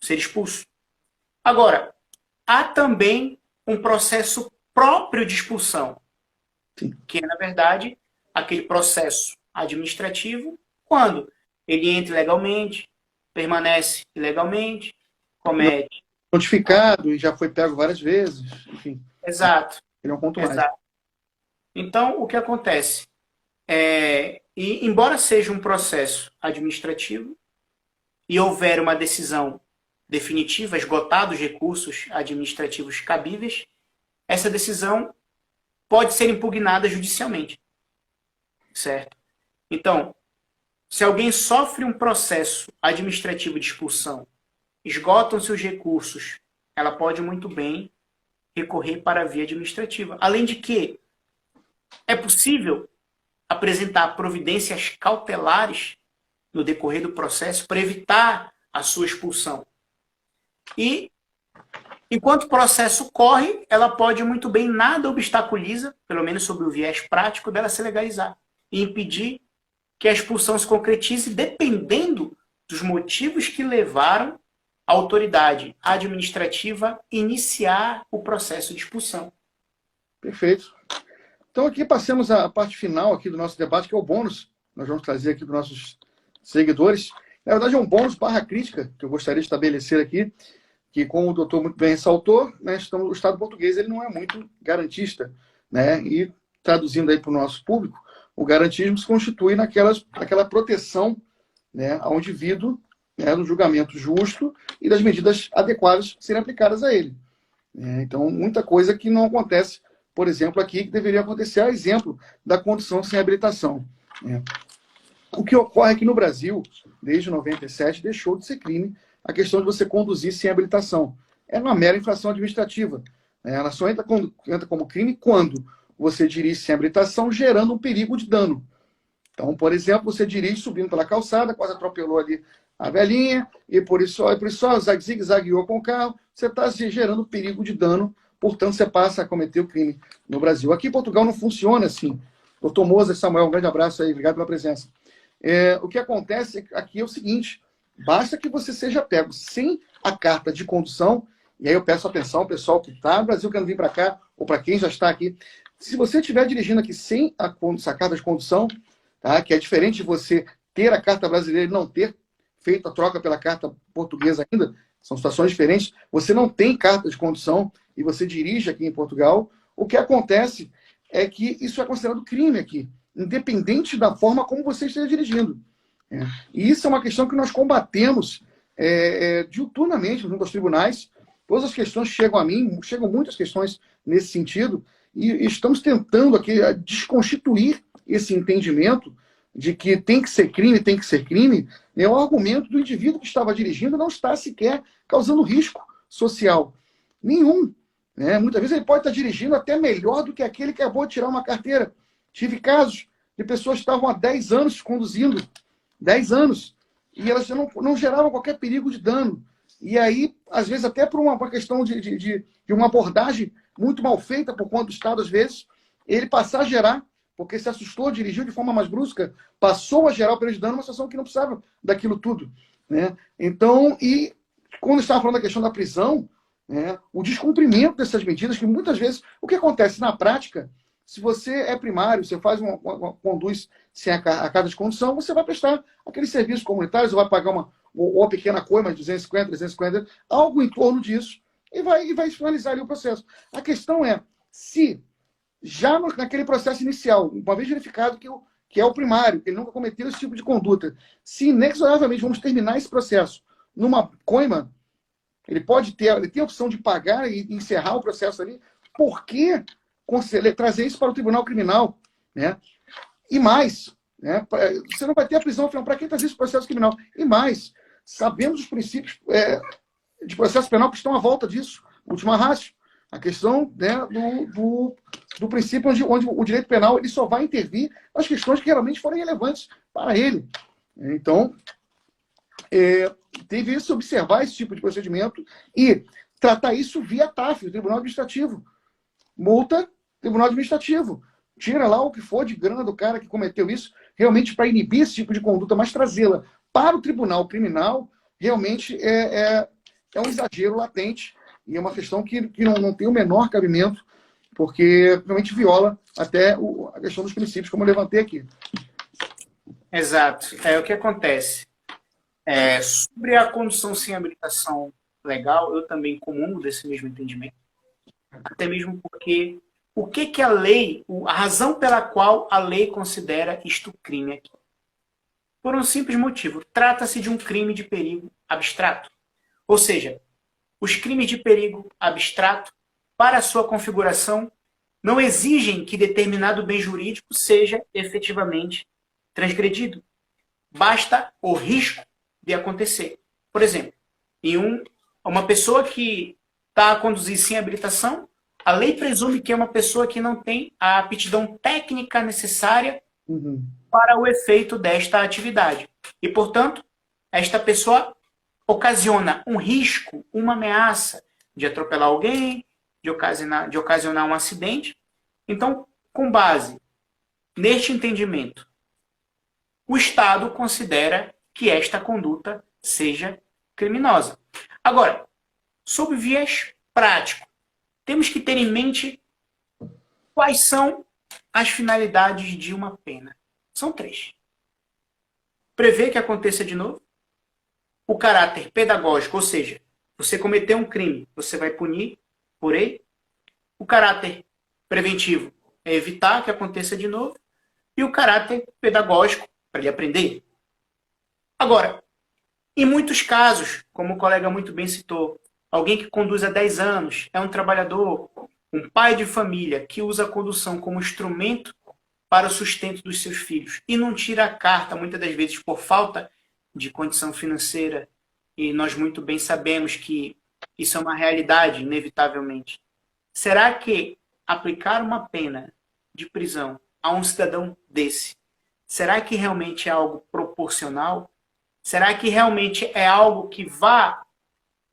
ser expulso. Agora, há também um processo próprio de expulsão, Sim. Que é, na verdade, aquele processo administrativo, quando ele entra ilegalmente, permanece ilegalmente, comete... Notificado e já foi pego várias vezes, enfim. Exato. Ele é um ponto Exato. mais. Então, o que acontece? E, embora seja um processo administrativo e houver uma decisão definitiva, esgotados os recursos administrativos cabíveis, essa decisão pode ser impugnada judicialmente, certo? Então, se alguém sofre um processo administrativo de expulsão, esgotam seus recursos, ela pode muito bem recorrer para a via administrativa. Além de que é possível apresentar providências cautelares no decorrer do processo para evitar a sua expulsão. E, enquanto o processo corre, ela pode muito bem, nada obstaculiza, pelo menos sob o viés prático, dela se legalizar e impedir que a expulsão se concretize, dependendo dos motivos que levaram a autoridade administrativa a iniciar o processo de expulsão. Perfeito. Então aqui passamos a parte final aqui do nosso debate, que é o bônus. Nós vamos trazer aqui para os nossos seguidores. Na verdade, é um bônus barra crítica que eu gostaria de estabelecer aqui, que, como o doutor muito bem ressaltou, né, o Estado português ele não é muito garantista, né? E traduzindo aí para o nosso público, o garantismo se constitui naquela proteção, né, ao indivíduo, né, do julgamento justo e das medidas adequadas serem aplicadas a ele. Então, muita coisa que não acontece, por exemplo, aqui, que deveria acontecer, a exemplo da condução sem habilitação. O que ocorre aqui no Brasil, desde 97, deixou de ser crime a questão de você conduzir sem habilitação. É uma mera infração administrativa. Ela só entra como crime quando você dirige sem habilitação, gerando um perigo de dano. Então, por exemplo, você dirige subindo pela calçada, quase atropelou ali a velhinha, e por isso só zigue-zagueou com o carro, você está gerando perigo de dano, portanto, você passa a cometer o crime no Brasil. Aqui em Portugal não funciona assim. Doutor Moza, Samuel, um grande abraço aí, obrigado pela presença. O que acontece aqui é o seguinte, basta que você seja pego sem a carta de condução, e aí eu peço atenção, pessoal que está no Brasil, querendo vir para cá, ou para quem já está aqui, se você estiver dirigindo aqui sem a carta de condução, tá, que é diferente de você ter a carta brasileira e não ter feito a troca pela carta portuguesa ainda, são situações diferentes, você não tem carta de condução e você dirige aqui em Portugal, o que acontece é que isso é considerado crime aqui, independente da forma como você esteja dirigindo. E isso é uma questão que nós combatemos diuturnamente junto aos tribunais. Todas as questões chegam a mim, chegam muitas questões nesse sentido, e estamos tentando aqui desconstituir esse entendimento de que tem que ser crime, tem que ser crime. O argumento do indivíduo que estava dirigindo não está sequer causando risco social nenhum. Muitas vezes ele pode estar dirigindo até melhor do que aquele que acabou de tirar uma carteira. Tive casos de pessoas que estavam há 10 anos conduzindo, 10 anos, e elas não geravam qualquer perigo de dano. E aí, às vezes, até por uma questão de uma abordagem muito mal feita por conta do Estado, às vezes, ele passar a gerar, porque se assustou, dirigiu de forma mais brusca, passou a gerar o perigo de dano, uma situação que não precisava daquilo tudo. Então, e quando estava falando da questão da prisão, o descumprimento dessas medidas, que muitas vezes, o que acontece na prática, se você é primário, você faz conduz sem a carta de condução, você vai prestar aqueles serviços comunitários, vai pagar uma pequena coima de 250, 350, algo em torno disso, e vai finalizar ali o processo. A questão é, se já naquele processo inicial, uma vez verificado que é o primário, que ele nunca cometeu esse tipo de conduta, se inexoravelmente vamos terminar esse processo numa coima, ele tem a opção de pagar e encerrar o processo ali, por que trazer isso para o tribunal criminal? E mais, você não vai ter a prisão final. Para quem trazer esse processo criminal? E mais, sabemos os princípios de processo penal que estão à volta disso. Última ratio. A questão do princípio onde o direito penal ele só vai intervir nas questões que realmente forem relevantes para ele. Então, tem que se observar esse tipo de procedimento e tratar isso via TAF, o Tribunal Administrativo. Multa, Tribunal Administrativo. Tira lá o que for de grana do cara que cometeu isso, realmente para inibir esse tipo de conduta, mas trazê-la para o Tribunal Criminal, realmente é um exagero latente e é uma questão que não tem o menor cabimento, porque realmente viola até a questão dos princípios, como eu levantei aqui. Exato. O que acontece? Sobre a condução sem habilitação legal, eu também comungo desse mesmo entendimento, até mesmo porque o que que a lei, a razão pela qual a lei considera isto crime aqui. Por um simples motivo, trata-se de um crime de perigo abstrato. Ou seja, os crimes de perigo abstrato, para sua configuração, não exigem que determinado bem jurídico seja efetivamente transgredido. Basta o risco de acontecer. Por exemplo, uma pessoa que está a conduzir sem habilitação, a lei presume que é uma pessoa que não tem a aptidão técnica necessária para o efeito desta atividade. E, portanto, esta pessoa ocasiona um risco, uma ameaça de atropelar alguém, de ocasionar um acidente. Então, com base neste entendimento, o Estado considera que esta conduta seja criminosa. Agora, sob viés prático, temos que ter em mente quais são as finalidades de uma pena. São 3. Prever que aconteça de novo. O caráter pedagógico, ou seja, você cometeu um crime, você vai punir por ele. O caráter preventivo é evitar que aconteça de novo. E o caráter pedagógico, para ele aprender. Agora, em muitos casos, como o colega muito bem citou, alguém que conduz há 10 anos, é um trabalhador, um pai de família que usa a condução como instrumento para o sustento dos seus filhos e não tira a carta, muitas das vezes por falta de condição financeira, e nós muito bem sabemos que isso é uma realidade, inevitavelmente. Será que aplicar uma pena de prisão a um cidadão desse, será que realmente é algo proporcional? Será que realmente é algo que vá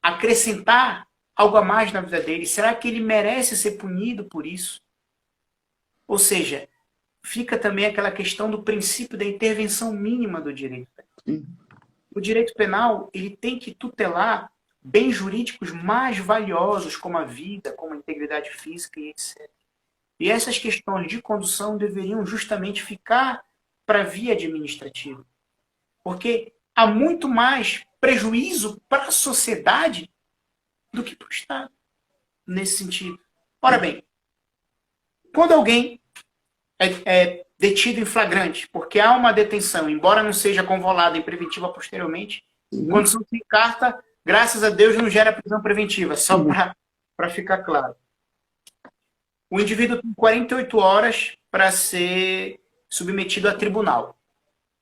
acrescentar algo a mais na vida dele? Será que ele merece ser punido por isso? Ou seja, fica também aquela questão do princípio da intervenção mínima do direito penal. O direito penal, ele tem que tutelar bens jurídicos mais valiosos, como a vida, como a integridade física e etc. E essas questões de condução deveriam justamente ficar para a via administrativa. Porque há muito mais prejuízo para a sociedade do que para o Estado, nesse sentido. Ora bem, quando alguém é detido em flagrante, porque há uma detenção, embora não seja convolada em preventiva posteriormente, condição sem carta, graças a Deus, não gera prisão preventiva, só para ficar claro. O indivíduo tem 48 horas para ser submetido a tribunal.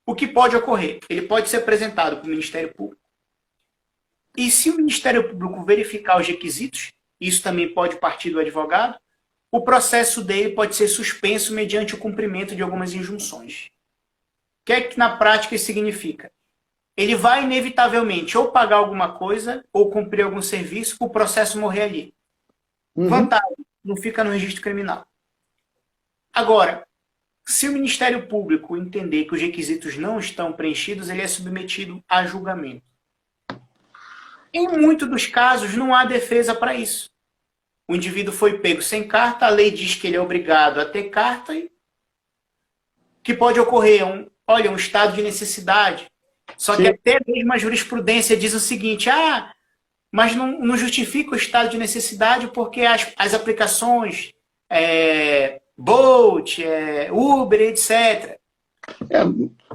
O que pode ocorrer? Ele pode ser apresentado para o Ministério Público. E se o Ministério Público verificar os requisitos, isso também pode partir do advogado, o processo dele pode ser suspenso mediante o cumprimento de algumas injunções. O que é que na prática isso significa? Ele vai inevitavelmente ou pagar alguma coisa ou cumprir algum serviço, o processo morrer ali. Vantagem, não fica no registro criminal. Agora, se o Ministério Público entender que os requisitos não estão preenchidos, ele é submetido a julgamento. Em muitos dos casos, não há defesa para isso. O indivíduo foi pego sem carta, a lei diz que ele é obrigado a ter carta, e que pode ocorrer um estado de necessidade. Só que até mesmo a jurisprudência diz o seguinte, mas não justifica o estado de necessidade porque as aplicações Bolt, Uber, etc.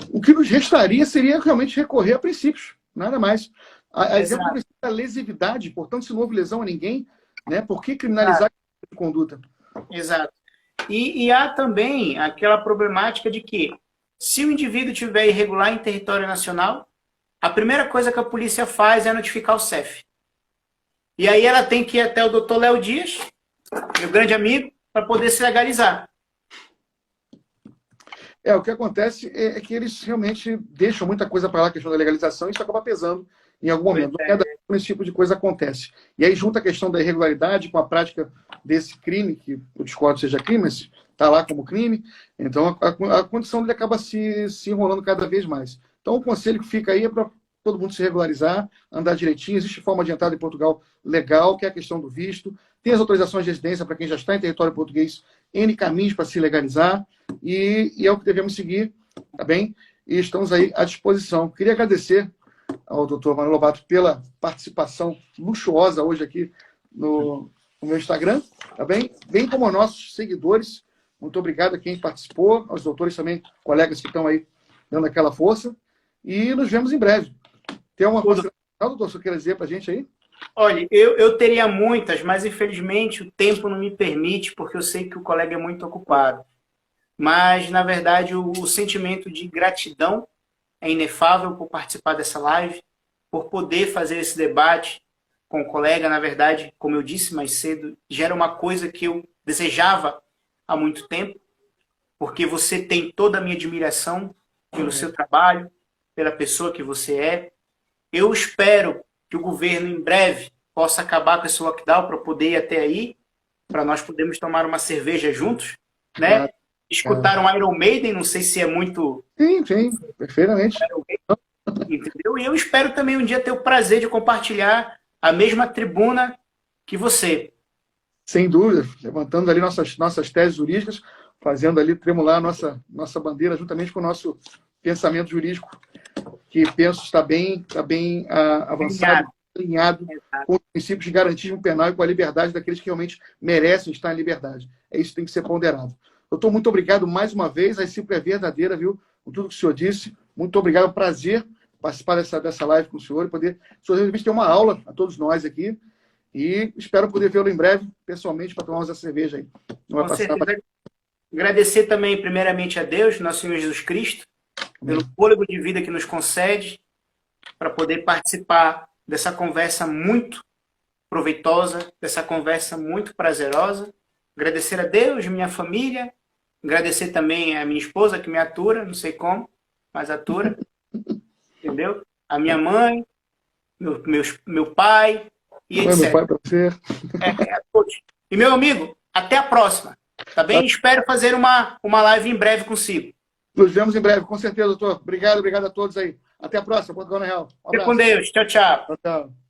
O que nos restaria seria realmente recorrer a princípios, nada mais. A exemplo da lesividade, portanto, se não houve lesão a ninguém, né, por que criminalizar a conduta? Exato. E há também aquela problemática de que, se o indivíduo estiver irregular em território nacional, a primeira coisa que a polícia faz é notificar o CEF. E aí ela tem que ir até o doutor Léo Dias, meu grande amigo, para poder se legalizar. O que acontece é que eles realmente deixam muita coisa para lá, a questão da legalização, e isso acaba pesando em algum momento. Não esse tipo de coisa acontece. E aí junta a questão da irregularidade com a prática desse crime, que eu discordo seja crime, mas está lá como crime. Então a condição dele acaba se enrolando cada vez mais. Então o conselho que fica aí é para todo mundo se regularizar, andar direitinho. Existe forma de entrada em Portugal legal, que é a questão do visto. Tem as autorizações de residência para quem já está em território português, N caminhos para se legalizar. E é o que devemos seguir, tá bem? E estamos aí à disposição. Queria agradecer ao doutor Manuel Lobato pela participação luxuosa hoje aqui no no meu Instagram, tá bem? Bem como aos nossos seguidores. Muito obrigado a quem participou, aos doutores também, colegas que estão aí dando aquela força. E nos vemos em breve. Tem alguma coisa, doutor, você quer dizer para a gente aí? Olha, eu teria muitas, mas infelizmente o tempo não me permite, porque eu sei que o colega é muito ocupado. Mas, na verdade, o sentimento de gratidão é inefável por participar dessa live, por poder fazer esse debate com o colega. Na verdade, como eu disse mais cedo, gera uma coisa que eu desejava há muito tempo, porque você tem toda a minha admiração pelo seu trabalho, pela pessoa que você é. Eu espero que o governo em breve possa acabar com esse lockdown para poder ir até aí, para nós podermos tomar uma cerveja juntos, né? Escutar um Iron Maiden, não sei se é muito... Sim, perfeitamente. Entendeu? E eu espero também um dia ter o prazer de compartilhar a mesma tribuna que você. Sem dúvida, levantando ali nossas teses jurídicas, fazendo ali tremular a nossa bandeira juntamente com o nosso pensamento jurídico, que penso está bem avançado, alinhado com os princípios de garantismo penal e com a liberdade daqueles que realmente merecem estar em liberdade. É isso que tem que ser ponderado. Doutor, muito obrigado mais uma vez. A recíproca é verdadeira, viu? Com tudo que o senhor disse. Muito obrigado. É um prazer participar dessa live com o senhor e poder, o senhor ter uma aula a todos nós aqui. E espero poder vê-lo em breve, pessoalmente, para tomarmos essa cerveja aí. Não vai passar. Agradecer também, primeiramente, a Deus, nosso Senhor Jesus Cristo, pelo fôlego de vida que nos concede, para poder participar dessa conversa muito proveitosa, dessa conversa muito prazerosa. Agradecer a Deus, minha família, agradecer também a minha esposa, que me atura, não sei como, mas atura, entendeu? A minha mãe, meu pai, e etc. Meu pai para você. E meu amigo, até a próxima, tá bem? Espero fazer uma live em breve consigo. Nos vemos em breve, com certeza, doutor. Obrigado a todos aí. Até a próxima, Ponto Real. Fique com Deus. Tchau, tchau. Tchau.